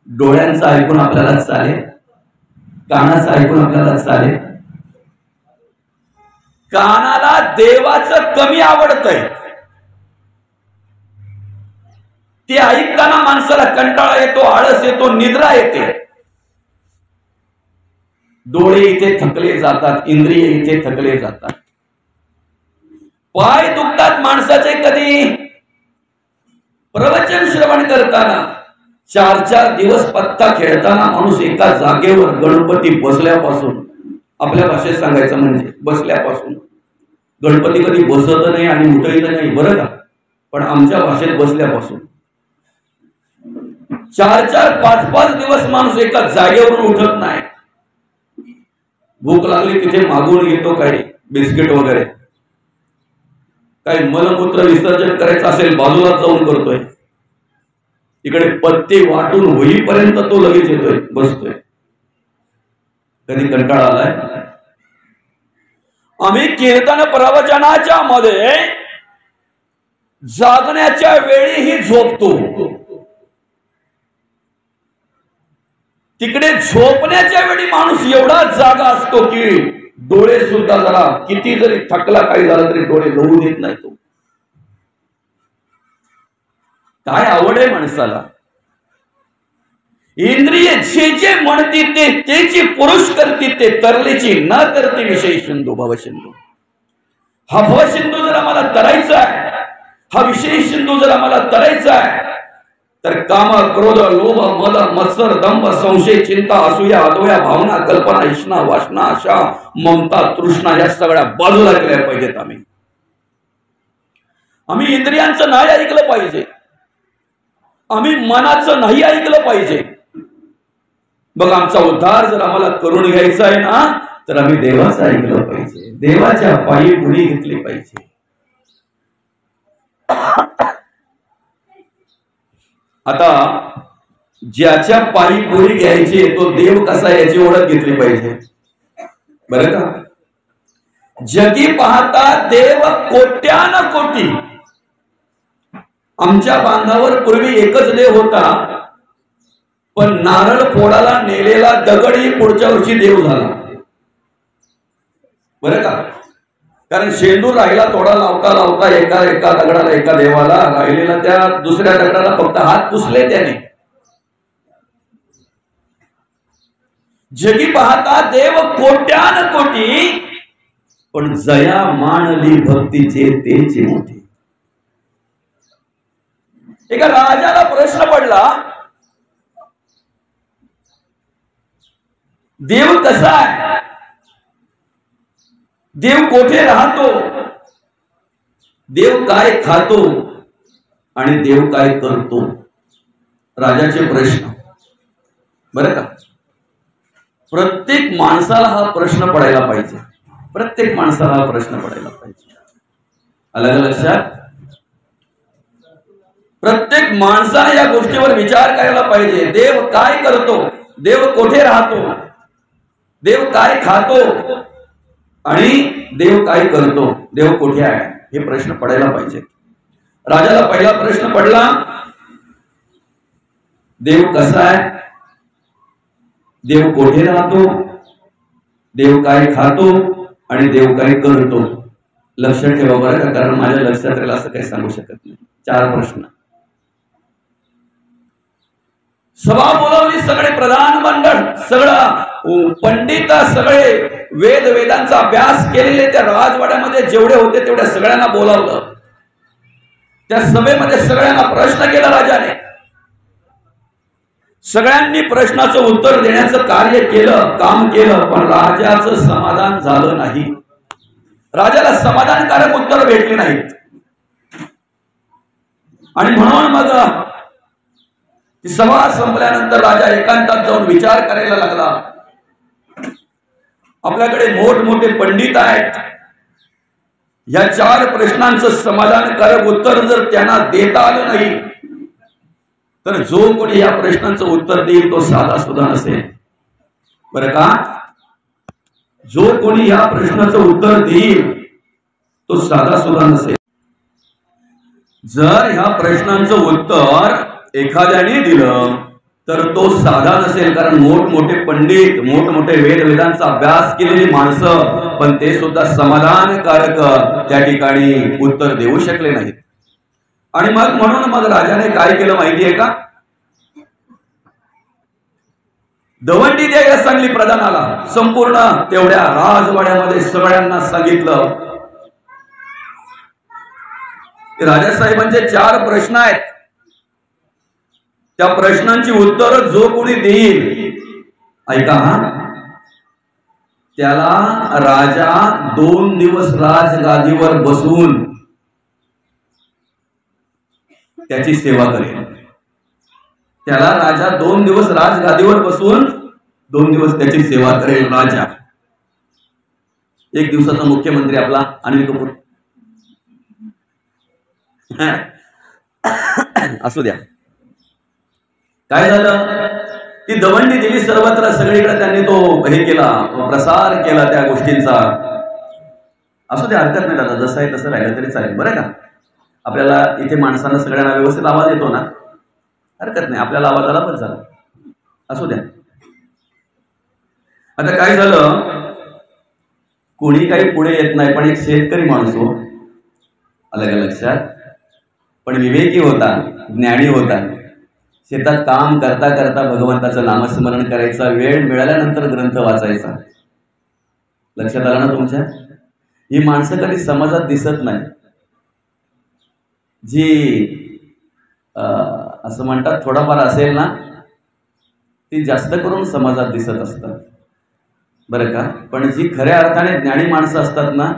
डोळ्यांचं ऐकून आपल्याला चालेल, कानाचं ऐकून आपल्याला चालेल? कानाला देवाचं कमी आवडतंय, ते ऐकताना माणसाला कंटाळा येतो, आळस येतो, निद्रा येते. डोळे इथे थकले जातात, इंद्रिय इथे थकले जातात, पाय दुखतात माणसाचे. कधी प्रवचन श्रवण करताना 4-4 दिवस पत्ता खेळताना माणूस एका जागेवर, गणपती बसल्यापासून, आपल्या भाषेत सांगायचं म्हणजे बसल्यापासून, गणपती कधी बसत नाही आणि उठत नाही बरं का, पण आमच्या भाषेत बसल्यापासून 4-4, 5-5 दिवस माणूस एका जागेवरून उठत नाही. भूक लागली तिथे मागून घेतो काही बिस्किट वगैरे, काही मलमूत्र विसर्जन करायचं असेल बाजूला जाऊन करतोय, इकडे पत्ते वाटून होईपर्यंत तो लगेच येतोय, बसतोय. कधी कंटाळा आलाय? आम्ही कीर्तन प्रवचनाच्या मध्ये जागण्याच्या वेळीही झोपतो, तिकडे झोपण्याच्या वेळी माणूस एवढा जागा असतो की डोळे सुद्धा जरा किती जरी थकला काही झालं तरी डोळे लोळू देत नाही. तो काय आवड आहे माणसाला. इंद्रिय जे जे म्हणते ते त्याची पुरुष करते ते तरलेची न करते विषय सिंधू भव सिंधू. हा भवसिंधू जर आम्हाला तरायचा आहे, हा विषयी सिंधू जर आम्हाला तरायचा आहे, तर काम, क्रोध, लोभ, मद, मत्सर, दंभ, संशय, चिंता, असूया, अदोया, भावना, कल्पना, इष्णा, वासना, आशा, ममता, तृष्णा या सगळ्या बाजूला केल्या पाहिजेत. आम्ही इंद्रियांचं नाही ऐकलं पाहिजे, आम्ही मनाचं नाही ऐकलं पाहिजे. बघ, आमचा उद्धार जर आम्हाला करून घ्यायचा आहे ना, तर आम्ही देवाचं ऐकलं पाहिजे, देवाच्या पायी गुढी घेतली पाहिजे. आता ज्याच्या पायी गोळी घ्यायची तो देव कसा याची ओळख घेतली पाहिजे. बरं का, जगी पाहता देव कोट्यान कोटी. आमच्या बांधावर पूर्वी एकच देव होता, पण नारळ फोडाला नेलेला दगडही पुढच्या वर्षी देव झाला. बरं का, कारण शेंदूर राहिला थोडा लावता लावता एका दगडाला, एका देवाला राहिलेला त्या दुसऱ्या दगडाला फक्त हात पुसले त्याने. जगी पाहता देव कोट्यान कोटी, पण जया मानली भक्तीचे तेचे मोठी. एका राजाला प्रश्न पडला, देव कसा आहे, देव कोठे राहतो, देव काय खातो आणि देव काय करतो. राजाचे प्रश्न. बरं का, प्रत्येक माणसाला हा प्रश्न पडायला पाहिजे, प्रत्येक माणसाला हा प्रश्न पडायला पाहिजे. अलग लक्षात, प्रत्येक माणसाने या गोष्टीवर विचार करायला पाहिजे. देव काय करतो, देव कोठे राहतो, देव काय खातो आणि देव काय करतो, देव कुठे आहे, हे प्रश्न पडायला पाहिजे. राजाला पहिला प्रश्न पडला, देव कसा आहे, देव कुठे राहतो, देव काय खातो आणि देव काय करतो. लक्षात ठेवा बरं का, कारण माझ्या लक्षात राहील असं काही सांगू शकत नाही. 4 प्रश्न. सभा बोलावली, सगळे प्रधान मंडळ, सगळं पंडित, सगळे वेदांचा अभ्यास केलेले त्या राजवाड्यामध्ये जेवढे होते तेवढ्या सगळ्यांना बोलावलं. त्या सभेमध्ये सगळ्यांना प्रश्न केला राजाने. सगळ्यांनी प्रश्नाचं उत्तर देण्याचं कार्य केलं, काम केलं, पण राजाचं समाधान झालं नाही. राजाला समाधानकारक उत्तर भेटले नाहीत. आणि म्हणून मग सभा संपल्यानंतर राजा एकांतात जाऊन विचार करायला लागला. आपल्याकडे मोठमोठे पंडित आहेत, या 4 प्रश्नांचं समाधानकारक उत्तर जर त्यांना देता आलं नाही, तर जो कोणी या प्रश्नांचं उत्तर देईल तो साधा सुद्धा नसेल. बरं का, जो कोणी या प्रश्नाचं उत्तर देईल तो साधा सुद्धा नसेल. जर ह्या प्रश्नांचं उत्तर एखाद्याने दिलं तर तो साधा नसेल, कारण मोठमोठे पंडित, मोठमोठे वेदांचा अभ्यास केलेली माणसं, पण ते सुद्धा समाधानकारक त्या ठिकाणी उत्तर देऊ शकले नाहीत. आणि म्हणून मग राजाने काय केलं माहितीये का, दवंडी द्यायला सांगली प्रधानाला. संपूर्ण तेवढ्या राजवाड्यामध्ये सगळ्यांना सांगितलं, राजासाहेबांचे 4 प्रश्न आहेत, त्या प्रश्नांची उत्तर जो कोणी देईल, ऐका हा, त्याला राजा 2 दिवस राजगादीवर बसून त्याची सेवा करेल. त्याला राजा 2 दिवस राजगादीवर बसून 2 दिवस त्याची सेवा करेल राजा. 1 दिवसाचा मुख्यमंत्री आपला अनिल कपूर असू द्या. काय झालं, ती दवंडी दिली सर्वत्र, सगळीकडे त्यांनी तो हे केला, प्रसार केला त्या गोष्टींचा. असू द्या, हरकत नाही दादा, जसं आहे तसं राहिलं तरी चालेल. बरं का, आपल्याला इथे माणसांना सगळ्यांना व्यवस्थित आवाज येतो ना, हरकत नाही, आपल्याला आवाजाला पण झाला. असू द्या. आता काय झालं, कोणी काही पुढे येत नाही, पण एक शेतकरी माणूस हो, अलग लक्षात, पण विवेकी होता, ज्ञानी होता. शेतात काम करता करता भगवंताचं नामस्मरण करायचा, वेळ मिळाल्यानंतर ग्रंथ वाचायचा. लक्षात आलं ना तुमच्या? ही माणसं कधी समाजात दिसत नाही, जी असं म्हणतात थोडाफार असेल ना, ती जास्त करून समाजात दिसत असतात बरं का. पण जी खऱ्या अर्थाने ज्ञानी माणसं असतात ना,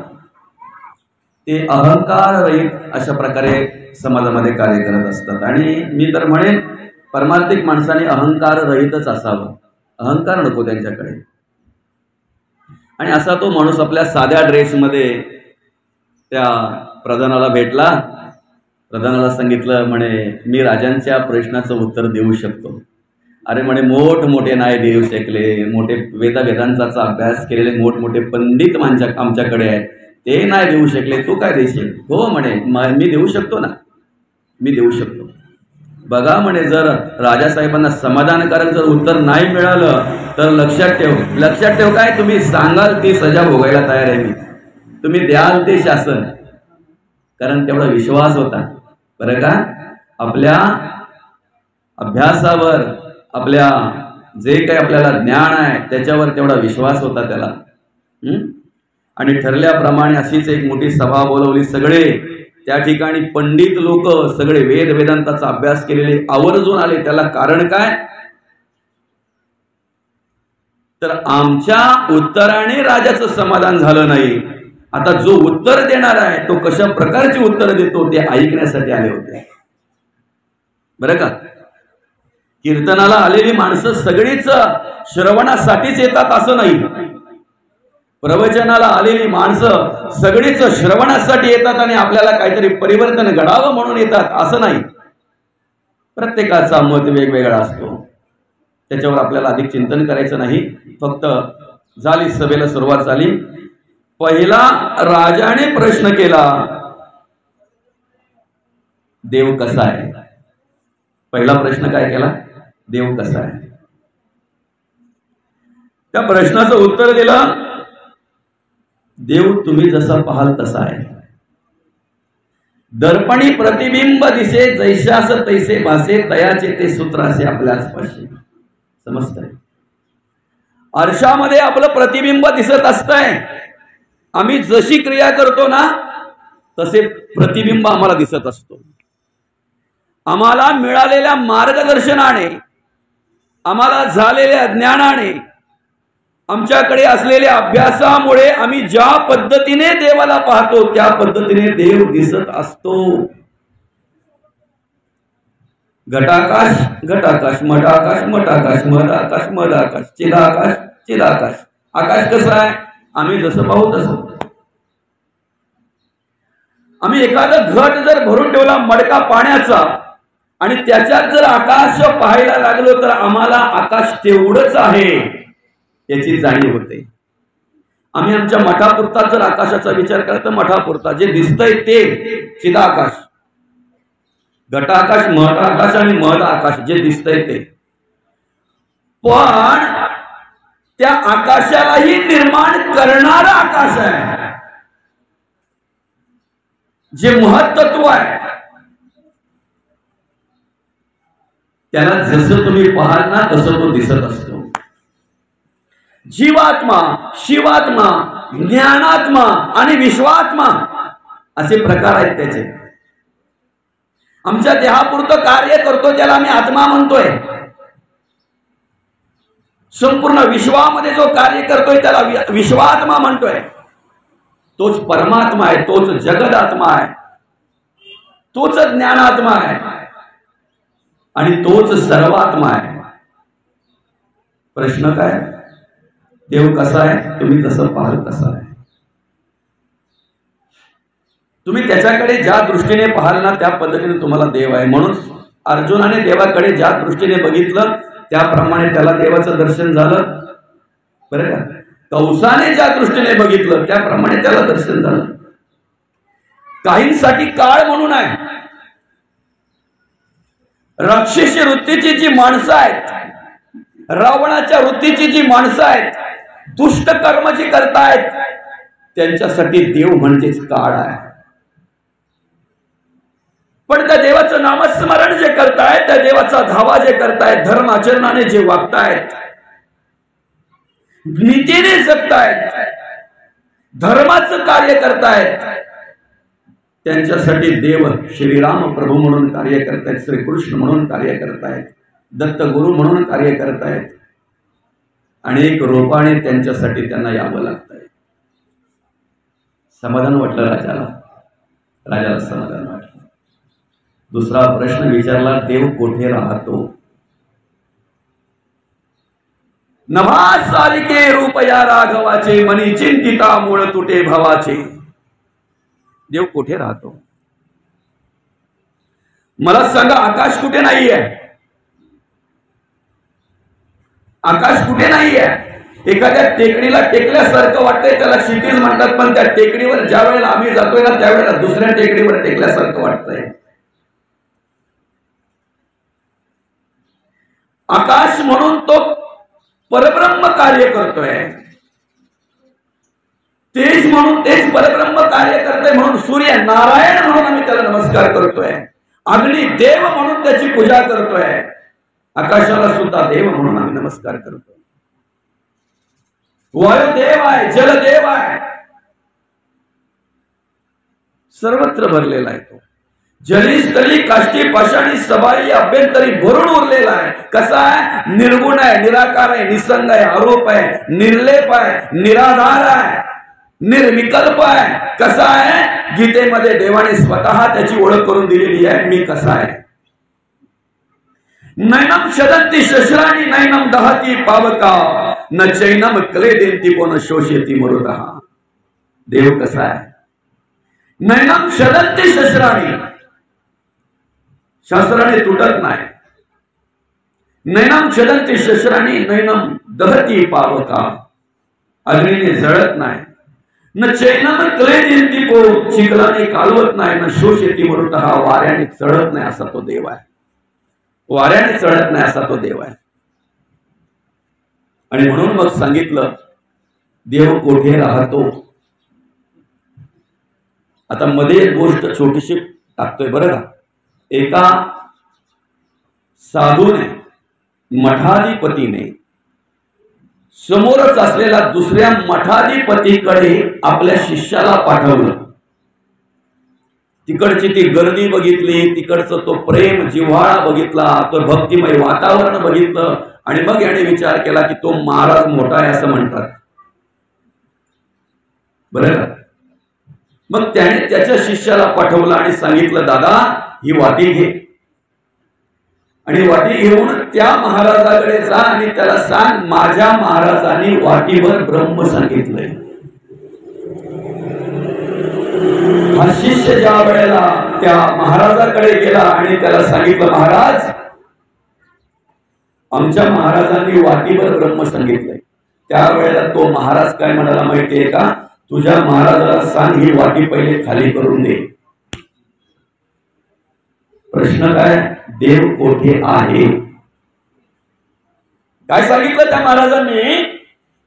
ते अहंकार रहित अशा प्रकारे समाजामध्ये कार्य करत असतात. आणि मी तर म्हणेन परमार्थिक माणसाने अहंकार रहितच असावं, अहंकार नको त्यांच्याकडे. आणि असा तो माणूस आपल्या साध्या ड्रेसमध्ये त्या प्रधानाला भेटला. प्रधानाला सांगितलं, म्हणे मी राजांच्या प्रश्नाचं उत्तर देऊ शकतो. अरे म्हणे मोठमोठे नाही देऊ शकले, मोठे वेदांचा अभ्यास केलेले मोठमोठे पंडित आमच्याकडे आहेत, ते नाही देऊ शकले, तू काय देशील? हो म्हणे मी देऊ शकतो ना, मी देऊ शकतो. बघा म्हणे जर राजासाहेबांना समाधानकारक जर उत्तर नाही मिळालं तर लक्षात ठेव काय, तुम्ही सांगाल ती सजा भोगायला तयार आहे मी, तुम्ही द्याल ते शासन. कारण तेवढा विश्वास होता बरं का आपल्या अभ्यासावर, आपल्या जे काही आपल्याला ज्ञान आहे त्याच्यावर तेवढा विश्वास होता त्याला. आणि ठरल्याप्रमाणे अशीच एक मोठी सभा बोलवली. सगळे त्या ठिकाणी पंडित लोक, सगळे वेदांताचा अभ्यास केलेले आवर्जून आले. त्याला कारण काय, तर आमच्या उत्तराने राजाचं समाधान झालं नाही. आता जो उत्तर देणार आहे तो कशा प्रकारची उत्तर देतो ते ऐकण्यासाठी आले होते बरं का. कीर्तनाला आलेली माणसं सगळीच श्रवणासाठीच येतात असं नाही, प्रवचनाला आलेली माणसं सगळीच श्रवणासाठी येतात आणि आपल्याला काहीतरी परिवर्तन घडावं म्हणून येतात असं नाही. प्रत्येकाचा मत वेगवेगळा असतो, त्याच्यावर आपल्याला अधिक चिंतन करायचं नाही. फक्त झाली सभेला सुरुवात झाली. पहिला राजाने प्रश्न केला, देव कसा आहे? पहिला प्रश्न काय केला, देव कसा आहे? त्या प्रश्नाचं उत्तर दिलं, देव तुम्ही जसा पाहाल तसा आहे. दर्पणी प्रतिबिंब दिसे, जैशास तैसे भासे, तयाचे ते सूत्रासे आपल्याच पाशी. समजतंय? आरशामध्ये आपलं प्रतिबिंब दिसत असतंय. आम्ही जशी क्रिया करतो ना तसे प्रतिबिंब आम्हाला दिसत असतो. आम्हाला मिळालेल्या मार्गदर्शनाने, आम्हाला झालेल्या ज्ञानाने, आमच्याकडे असलेल्या अभ्यासामुळे आम्ही ज्या पद्धतीने देवाला पाहतो त्या पद्धतीने देव दिसत असतो. घटाकाश घटाकाश, मठाकाश मठाकाश, मधाकाश मधाकाश, चिदाकाश चिदाकाश. आकाश कसं आहे? आम्ही जसं पाहू तसं. आम्ही एखादा घट जर भरून ठेवला मडका पाण्याचा आणि त्याच्यात जर आकाश पाहायला लागलो तर आम्हाला आकाश तेवढंच आहे याची जाणीव होते. आम्ही आमच्या मठापुरता जर आकाशाचा विचार केला तर मठापुरता जे दिसतंय ते चिदाकाश, घटाकाश, मठाकाश आणि मध आकाश जे दिसतंय ते. पण त्या आकाशालाही निर्माण करणारा आकाश आहे, जे महत्त्व आहे. त्याला जसं तुम्ही पाहाल ना तसं तो दिसत असतो. जीवात्मा, शिवात्मा, ज्ञानात्मा आणि विश्वात्मा असे प्रकार आहेत त्याचे. आमच्या देहापुरतं कार्य करतो त्याला आम्ही आत्मा म्हणतोय. संपूर्ण विश्वामध्ये जो कार्य करतोय त्याला विश्वात्मा म्हणतोय. तोच परमात्मा आहे, तोच जगदात्मा आहे, तोच ज्ञानात्मा आहे आणि तोच सर्वात्मा आहे. प्रश्न काय? देव कसा आहे? तुम्ही जसं पाहाल तसा आहे. तुम्ही त्याच्याकडे ज्या दृष्टीने पाहाल ना त्या पद्धतीने तुम्हाला देव आहे. म्हणून अर्जुनाने देवाकडे ज्या दृष्टीने बघितलं त्याप्रमाणे त्याला देवाचं दर्शन झालं बरं का. कंसाने ज्या दृष्टीने बघितलं त्याप्रमाणे त्याला दर्शन झालं. काहींसाठी काळ म्हणून आहे. राक्षसी वृत्तीची जी माणसं आहेत, रावणाच्या वृत्तीची जी माणसं आहेत, दुष्ट कर्म जी करतायत त्यांच्यासाठी देव म्हणजेच काळ आहे. पण त्या देवाचं नामस्मरण जे करतायत, त्या देवाचा धावा जे करतायत, धर्म आचरणाने जे वागतायत, नीतीने जगतायत, धर्माचं कार्य करतायत, त्यांच्यासाठी देव श्रीराम प्रभू म्हणून कार्य करतायत, श्रीकृष्ण म्हणून कार्य करतायत, दत्त गुरु म्हणून कार्य करतायत. अनेक रूपाने त्यांच्यासाठी त्यांना यावं लागतंय. समाधान वाटलं राजाला समाधान वाटलं. दुसरा प्रश्न विचारला, देव कोठे राहतो? नभासारिके रूप या राघवाचे, मनी चिंतिता मूळ तुटे भवाचे. देव कुठे राहतो? मला सांगा, आकाश कुठे नाहीये? आकाश कुठे नाहीये? एखाद्या टेकडीला टेकल्यासारखं वाटतंय, त्याला क्षितिज म्हणतात, पण त्या टेकडीवर ज्या वेळेला आम्ही जातोय ना, त्यावेळेला दुसऱ्या टेकडीवर टेकल्यासारखं वाटतंय. आकाश म्हणून तो परब्रह्म कार्य करतोय, तेज म्हणून तेच परब्रह्म कार्य करतोय, म्हणून सूर्य नारायण म्हणून आम्ही त्याला नमस्कार करतोय, अग्नी देव म्हणून त्याची पूजा करतोय, आकाशाला सुद्धा देव म्हणून आम्ही नमस्कार करतोय. वायू देव आहे, जल देव आहे, सर्वत्र भरलेला आहे तो. जली स्थळी काष्टी पाषाणी सबाई अभ्यंतरी भरून उरलेला आहे. कसा आहे? निर्गुण आहे, निराकार आहे, निसंग आहे, आरोप आहे, निर्लेप आहे, निराधार आहे, निर्विकल्प आहे. कसा आहे? गीतेमध्ये देवाने स्वतः त्याची ओळख करून दिलेली आहे, मी कसा आहे. नैनम शदंती शस्त्राणी नैनम दहती पावका न चैनम क्लेदेंती कोण शोषेती मरुतः. देव कसा आहे? नैनम शदंती शस्त्राणी, शस्त्राने तुटत नाही. नैनम छदंती शस्त्राणी नैनम दहती पावका, अग्नीने जळत नाही. न चैनम क्लेदेंती को, चिखलाने कालवत नाही. न शोषेती मरुतः, वाऱ्याने चढत नाही असा तो देव आहे. वाऱ्याने चढत नाही असा तो देव आहे. आणि म्हणून मग सांगितलं, देव कोठे राहतो. आता मध्ये एक गोष्ट छोटीशी टाकतोय बरं का. एका साधूने, मठाधिपतीने समोरच असलेला दुसऱ्या मठाधिपतीकडे आपल्या शिष्याला पाठवलं. तिकडची ती गर्दी बघितली, तिकडचं तो प्रेम जिव्हाळा बघितला, तो भक्तिमय वातावरण बघितलं, आणि मग याने विचार केला की तो महाराज मोठा आहे असं म्हणतात बरं का. मग त्याने त्याच्या शिष्याला पाठवलं आणि सांगितलं, दादा ही वाटी घे, आणि वाटी घेऊन त्या महाराजाकडे जा आणि त्याला सांग, माझ्या महाराजांनी वाटीवर ब्रह्म सांगितलंय. हा शिष्य ज्या वेळेला त्या महाराजाकडे गेला आणि त्याला सांगितलं, महाराज आमच्या महाराजांनी वाटीवर ब्रह्म सांगितलंय. त्यावेळेला तो महाराज काय म्हणाला माहितीये का? तुझ्या महाराजाला सांग ही वाटी पहिले खाली करून दे. प्रश्न काय? देव कोठे आहे? काय सांगितलं त्या महाराजांनी?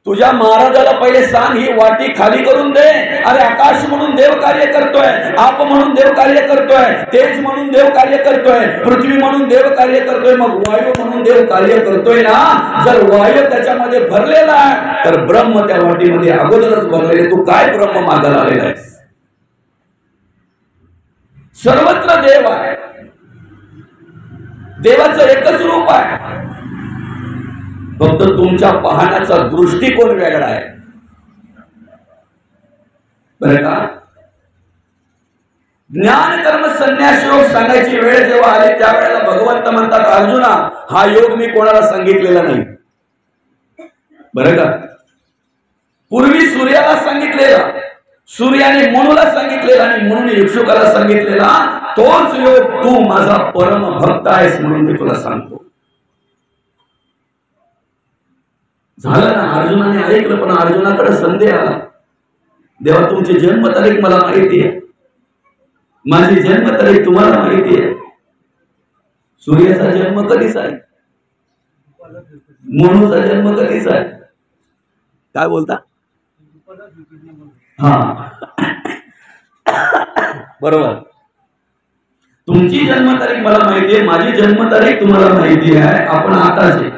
तुझ्या महाराजाला पहिले सांग ही वाटी खाली करून दे. अरे आकाश म्हणून देव कार्य करतोय, आप म्हणून देव कार्य करतोय, तेज म्हणून देव कार्य करतोय, पृथ्वी म्हणून देव कार्य करतोय, मग वायू म्हणून देव कार्य करतोय ना. जर वायू त्याच्यामध्ये भरलेला आहे तर ब्रह्म त्या वाटीमध्ये अगोदरच भरलेले. तू काय ब्रह्म मागायला आलेला आहेस? सर्वत्र देव आहे, देवाचं एकच रूप आहे, फक्त तुमच्या पाहण्याचा दृष्टिकोन वेगळा आहे बरं का. ज्ञान कर्म संन्यास योग सांगायची वेळ जेव्हा आली त्यावेळेला भगवंत म्हणतात, अर्जुना हा योग मी कोणाला सांगितलेला नाही बरं का. पूर्वी सूर्याला सांगितलेला, सूर्याने मनुला सांगितलेला आणि मनुने इक्षुकाला सांगितलेला, तोच योग तू माझा परम भक्त आहेस म्हणून मी तुला सांगतो. झालं ना. अर्जुनाने ऐकलं, पण अर्जुनाकडे संदेह आला. देवा तुमची जन्मतारीख मला माहिती आहे, माझी जन्मतारीख तुम्हाला माहिती आहे. सूर्याचा जन्म कधीचा आहे? मनुचा जन्म कधीचा आहे? काय बोलता? हा बरोबर. तुमची जन्मतारीख मला माहिती आहे, माझी जन्मतारीख तुम्हाला माहिती आहे. आपण आताचे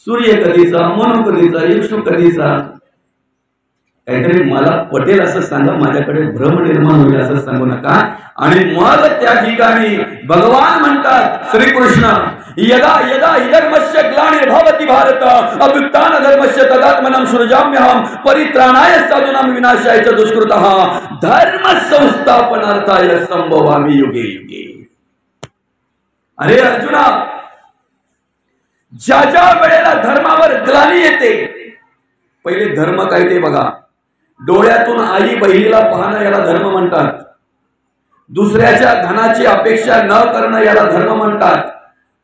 सूर्य कधीचा, मनु कधीचा, इक्षु कधीचा काहीतरी मला पटेल असं सांगा, माझ्याकडे भ्रम निर्माण होईल असं सांगू नका. आणि मग त्या ठिकाणी भगवान म्हणतात श्रीकृष्ण, यदा यदा धर्मस्य ग्लानिर्भवति भारत अभ्युत्थान धर्मस्य तदात्मनं सृजाम्यहं परित्राणाय साधूनां विनाशाय च दुष्कृतः धर्म संस्थापनार्थाय संभवामि युगे युगे. अरे अर्जुना, ज्या ज्या वेळेला धर्मावर ग्लानी येते, पहिले धर्म काय ते बघा. डोळ्यातून आई बहिणीला पाहणं याला धर्म म्हणतात. दुसऱ्याच्या धनाची अपेक्षा न करणं याला धर्म म्हणतात.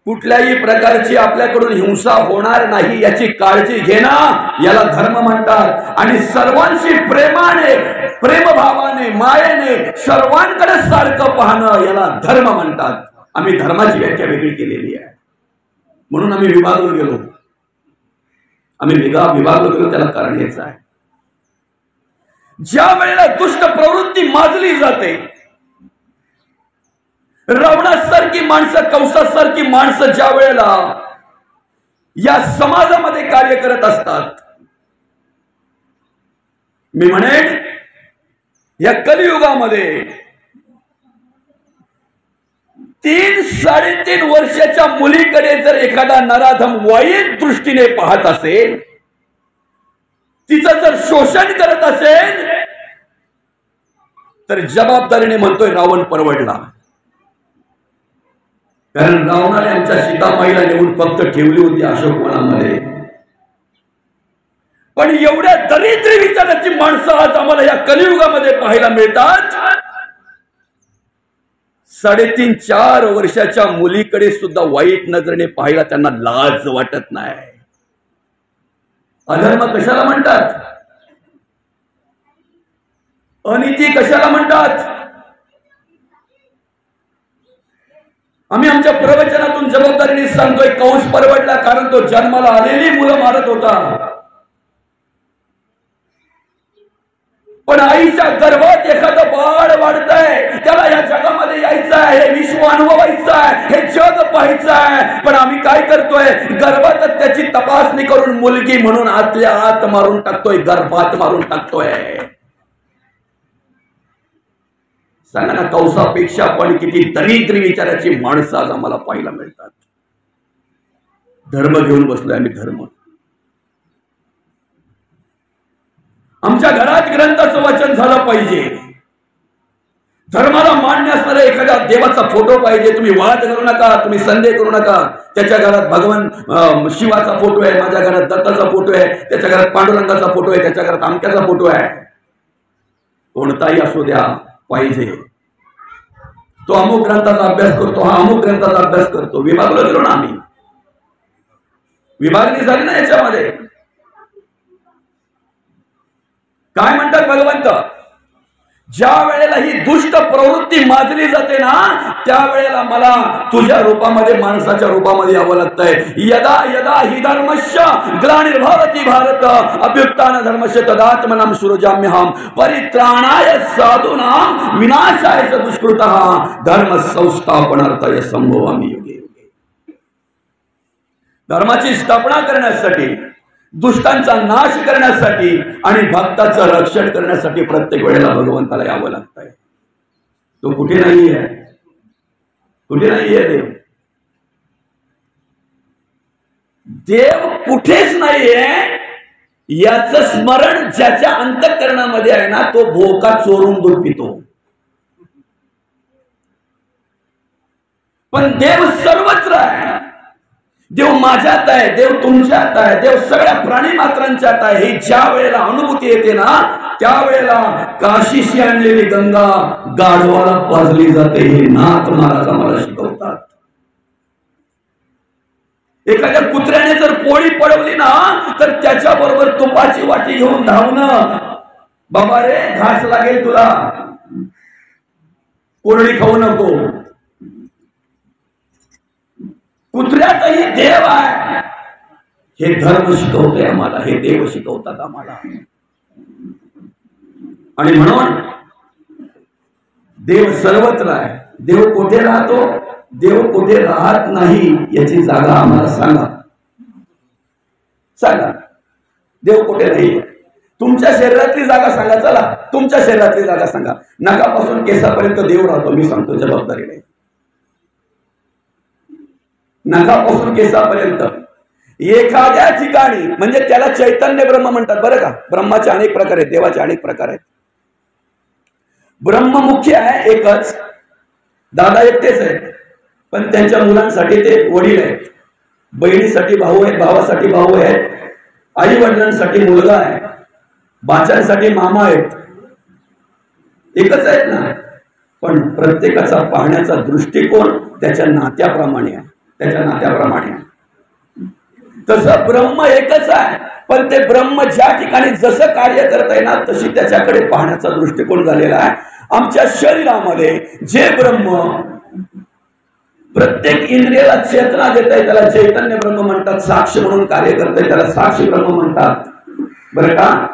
कुठल्याही प्रकारची आपल्याकडून हिंसा होणार नाही याची काळजी घेणं याला धर्म म्हणतात. आणि सर्वांशी प्रेमाने, प्रेमभावाने, मायेने सर्वांकडे सारखं पाहणं याला धर्म म्हणतात. आम्ही धर्माची व्याख्या वेगळी केलेली आहे, म्हणून आम्ही विभागलो गेलो. विभागलो गेलो त्याला कारण हेच आहे. ज्या वेळेला दुष्ट प्रवृत्ती माजली जाते, रावणासारखी माणसं, कंसासारखी माणसं ज्या वेळेला या समाजामध्ये कार्य करत असतात, मी म्हणेन या कलियुगामध्ये 3-3.5 वर्षाच्या मुलीकडे जर एखादा नराधम वाईट दृष्टीने पाहत असेल, तिचं जर शोषण करत असेल, तर जबाबदारीने म्हणतोय रावण परवडला. कारण रावणाने आमच्या सीतामाईला नेऊन फक्त ठेवली होती अशोकवनामध्ये. पण एवढ्या दरिद्री विचाराची माणसं आज आम्हाला या कलियुगामध्ये पाहायला मिळतात. 3.5-4 वर्षाच्या मुलीकडे सुद्धा वाईट नजरेने पाहायला त्यांना लाज वाटत नाही. अधर्म कशाला म्हणतात? अनिती कशाला म्हणतात? आम्ही आमच्या प्रवचनातून जबाबदारीने सांगतोय, कंस परवडला कारण तो जन्माला आलेली मुलं मारत होता. पण आईच्या गर्भात एखादं बाळ वाढतंय, त्याला या जगामध्ये यायचं आहे, हे विश्व अनुभवायचं आहे, हे जग पाहायचं आहे. पण आम्ही काय करतोय? गर्भात त्याची तपासणी करून मुलगी म्हणून आतल्या आत मारून टाकतोय, गर्भात मारून टाकतोय. सांगा ना, कंसापेक्षा पण किती दरिद्री विचाराची माणसं आज आम्हाला पाहायला मिळतात. धर्म घेऊन बसलोय आम्ही, धर्म. आमच्या घरात ग्रंथाचं वाचन झालं पाहिजे. धर्माला मान्य असणाऱ्या एखाद्या देवाचा फोटो पाहिजे. तुम्ही वाद करू नका, तुम्ही संदेह करू नका. त्याच्या घरात भगवान शिवाचा फोटो आहे, माझ्या घरात दत्ताचा फोटो आहे, त्याच्या घरात पांडुरंगाचा फोटो आहे, त्याच्या घरात आमक्याचा फोटो आहे. कोणताही असू द्या, पाहिजे. तो अमुक ग्रंथाचा अभ्यास करतो, हा अमुक ग्रंथाचा अभ्यास करतो. विभागलो गेलो ना आम्ही, विभागणी झाली ना याच्यामध्ये. काय म्हणतात भगवंत? ज्या वेळेला ही दुष्ट प्रवृत्ती माजली जाते ना, त्यावेळेला मला तुझ्या रूपामध्ये, माणसाच्या रूपामध्ये यावं लागतंय. यदा यदा हि धर्मस्य ग्लानिर्भवति भारत अभ्युत्थान धर्मस्य तदात्मनं सृजाम्यहं परित्राणाय साधूनां विनाशाय च दुष्कृतः धर्म संस्थापनार्थाय संभवामि युगे युगे. धर्माची स्थापना करण्यासाठी, दुष्टांचा नाश करण्यासाठी आणि भक्ताचं रक्षण करण्यासाठी प्रत्येक वेळेला भगवंताला यावं लागतंय. तो कुठे नाहीये, कुठे नाहीये देव. देव कुठेच नाहीये याचं स्मरण ज्याच्या अंतःकरणामध्ये आहे ना, तो भोका चोरून दूध पितो. पण देव सर्वत्र आहे. देव माझ्यात आहे, देव तुमच्यात आहे, देव सगळ्या प्राणी मात्रांच्यात आहे. ही ज्या वेळेला अनुभूती येते ना, त्यावेळेला काशीशी आणलेली गंगा गाढवाला पाजली जाते. हे नाथ महाराज आम्हाला शिकवतात. एखाद्या कुत्र्याने जर पोळी पळवली ना, तर त्याच्या बरोबर तुपाची वाटी घेऊन धावणं. बाबा रे, घास लागेल तुला, कोरडी खाऊ नको. कुत्र्यातही देव आहे. हे धर्म शिकवतोय आम्हाला, हे देव शिकवतात आम्हाला. आणि म्हणून देव सर्वत्र आहे. देव कुठे राहतो, देव कुठे राहत नाही याची जागा आम्हाला सांगा, सांगा. देव कुठे नाही. तुमच्या शरीरातली जागा सांगा, चला तुमच्या शरीरातली जागा सांगा. नखापासून केसापर्यंत देव राहतो, मी सांगतो जबाबदारीने. नखापासून केसापर्यंत एखाद्या ठिकाणी, म्हणजे त्याला चैतन्य ब्रह्म म्हणतात बरं का. ब्रह्माचे अनेक प्रकार आहेत, देवाचे अनेक प्रकार आहेत. ब्रह्म मुख्य आहे एकच, दादा एकटेच आहेत, पण त्यांच्या मुलांसाठी ते वडील आहेत, बहिणीसाठी भाऊ आहेत, भावासाठी भाऊ आहेत, आई वडिलांसाठी मुलगा आहे, बाच्यांसाठी मामा आहेत. एकच आहेत ना, पण प्रत्येकाचा पाहण्याचा दृष्टिकोन त्याच्या नात्याप्रमाणे आहे, त्याच्या नात्याप्रमाणे आहे. तसं ब्रह्म एकच आहे, पण ते ब्रह्म ज्या ठिकाणी जसं कार्य करत आहे ना, तशी त्याच्याकडे पाहण्याचा दृष्टिकोन झालेला आहे. आमच्या शरीरामध्ये जे ब्रह्म प्रत्येक इंद्रियाला चेतना देत आहे त्याला चैतन्य ब्रह्म म्हणतात. साक्ष म्हणून कार्य करत आहे त्याला साक्षी ब्रह्म म्हणतात, बरं का.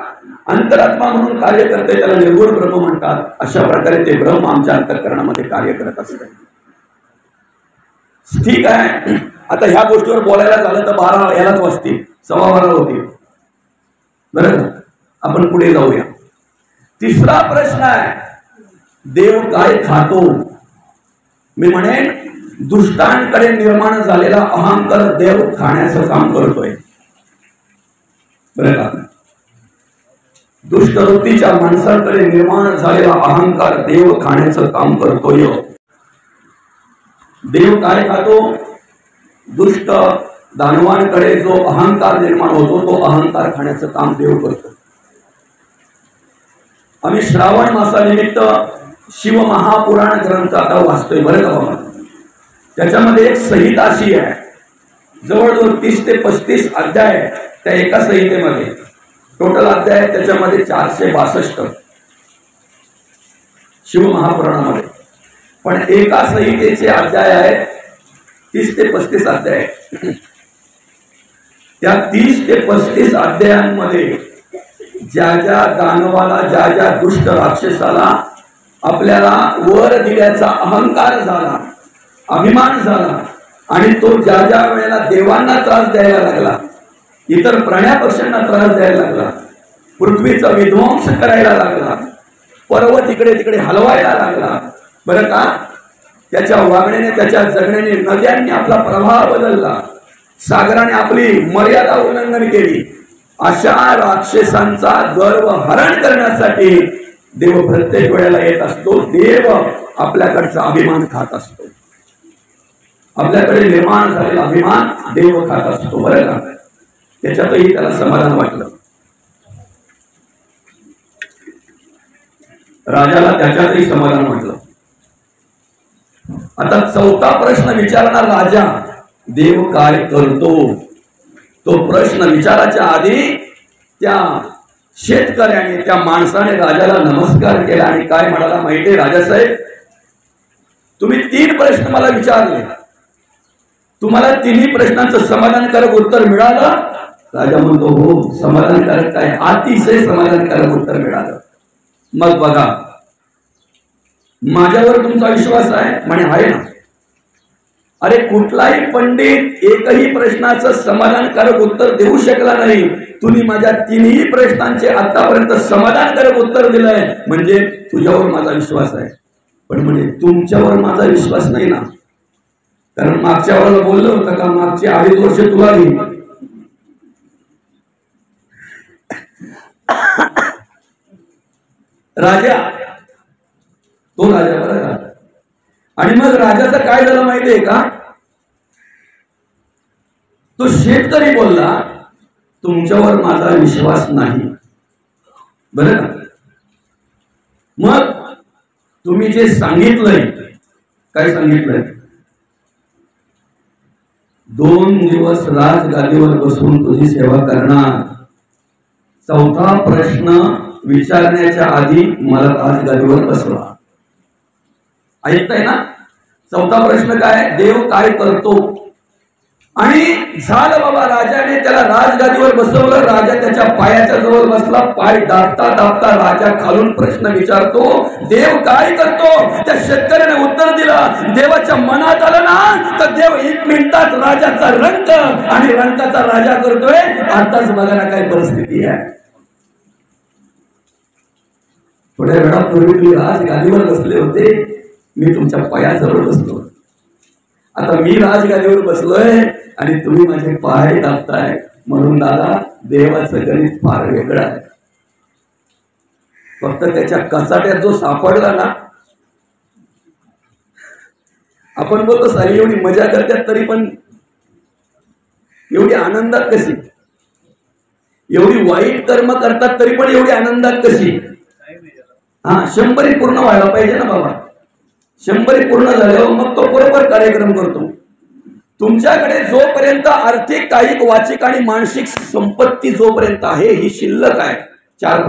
अंतरात्मा म्हणून कार्य करते त्याला निर्गुण ब्रह्म म्हणतात. अशा प्रकारे ते ब्रह्म आमच्या अंतःकरणामध्ये कार्य करत असते. ठीक आहे. आता ह्या गोष्टीवर बोलायला झालं तर 12 यालाच वाजतील, 12:15 होतील, बरं का. आपण पुढे जाऊया. तिसरा प्रश्न आहे, देव काय खातो? मी म्हणेन दुष्टांकडे निर्माण झालेला अहंकार देव खाण्याचं काम करतोय, बरं का. दुष्टवृत्तीच्या माणसांकडे निर्माण झालेला अहंकार देव खाण्याचं काम करतोय. देव काय खातो? दुष्ट दानवांकडे जो अहंकार निर्माण होतो तो अहंकार खाण्याचं काम देव करतो. आम्ही श्रावण मासानिमित्त शिवमहापुराण ग्रंथ आता वाचतोय, बरं का बाबा. त्याच्यामध्ये एक संहिता अशी आहे, जवळजवळ 30 ते 35 अध्याय आहेत त्या एका संहितेमध्ये. टोटल अध्याय आहेत त्याच्यामध्ये 462 शिवमहापुराणामध्ये, पण एका संहितेचे अध्याय आहेत 30 ते 35 अध्याय. त्या 30 ते 35 अध्यायांमध्ये ज्या ज्या दानवाला, ज्या ज्या दुष्ट राक्षसाला आपल्याला वर दिल्याचा अहंकार झाला, अभिमान झाला, आणि तो ज्या ज्या वेळेला देवांना त्रास द्यायला लागला, इतर प्राण्या पक्ष्यांना त्रास द्यायला लागला, पृथ्वीचा विध्वंस करायला लागला, पर्वत इकडे तिकडे हलवायला लागला, बरं का. त्याच्या वागण्याने, त्याच्या जगण्याने नद्यांनी आपला प्रवाह बदलला, सागराने आपली मर्यादा उल्लंघन केली. अशा राक्षसांचा गर्व हरण करण्यासाठी देव प्रत्येक वेळेला येत असतो. देव आपल्याकडचा अभिमान खात असतो, आपल्याकडे निर्माण झालेला अभिमान देव खात असतो, बरं का. त्याच्यातही त्याला समाधान वाटलं. राजाला त्याच्यातही समाधान वाटलं. आता चौथा प्रश्न विचारणार राजा, देव काय करतो? तो प्रश्न विचाराच्या आधी त्या शेतकऱ्याने, त्या माणसाने राजाला नमस्कार केला आणि काय म्हणाला माहितीये? राजासाहेब, तुम्ही 3 प्रश्न मला विचारले, तुम्हाला 3ही प्रश्नांचं समाधानकारक उत्तर मिळालं? राजा म्हणतो, हो समाधानकारक काय, अतिशय समाधानकारक उत्तर मिळालं. मग बघा, माझ्यावर तुमचा विश्वास आहे? म्हणे आहे ना. अरे कुठलाही पंडित एकही प्रश्नाचं समाधानकारक उत्तर देऊ शकला नाही, तुम्ही माझ्या 3ही प्रश्नांचे आतापर्यंत समाधानकारक उत्तर दिलंय, म्हणजे तुझ्यावर माझा विश्वास आहे. पण म्हणे तुमच्यावर माझा विश्वास नाही ना, कारण मागच्या वेळेला बोललं होतं का मागचे 2.5 वर्ष तुला घेईन. राजा, तो राजा बरं का. आणि मग राजाचं काय झालं माहितीये का? तो शेतकरी बोलला, तुमच्यावर माझा विश्वास नाही, बरं का. मग तुम्ही जे सांगितलंय, काय सांगितलंय? 2 दिवस राजगादीवर बसून तुझी सेवा करणार. चौथा प्रश्न विचारण्याच्या आधी मला राजगादीवर बसवा. ऐकताय ना? चौथा प्रश्न काय? देव काय करतो? आणि झालं बाबा, राजाने त्याला राजगादीवर बसवलं. राजा त्याच्या पायाच्या जवळ बसला. पाय दाबता दाबता राजा खालून प्रश्न विचारतो, देव काय करतो? त्या शेतकऱ्याने उत्तर दिलं. देवाच्या मनात आलं ना तर देव 1 मिनिटात राजाचा रंग आणि रंगाचा राजा करतोय. आताच बघा ना काय परिस्थिती आहे. थोड्या वेळापूर्वी तुम्ही राजगादीवर बसले होते, मी तुमच्या पायाजवळ बसलो. आता मी राजगादीवर बसलोय आणि तुम्ही माझे पाय दाबताय. म्हणून दादा, देवाचं गणित फार वेगळं आहे. फक्त त्याच्या कचाट्यात जो सापडला ना, आपण बोलतो सारी एवढी मजा करतात तरी पण एवढी आनंदात कशी, एवढी वाईट कर्म करतात तरी पण एवढी आनंदात कशी. 100 पूर्ण व्हायला पाहिजे ना बाबा. 100 पूर्ण झाल्यावर मग तो बरोबर कार्यक्रम करतो. तुमच्याकडे जोपर्यंत आर्थिक, कायिक, वाचिक आणि मानसिक संपत्ती जोपर्यंत आहे, ही शिल्लक आहे. 4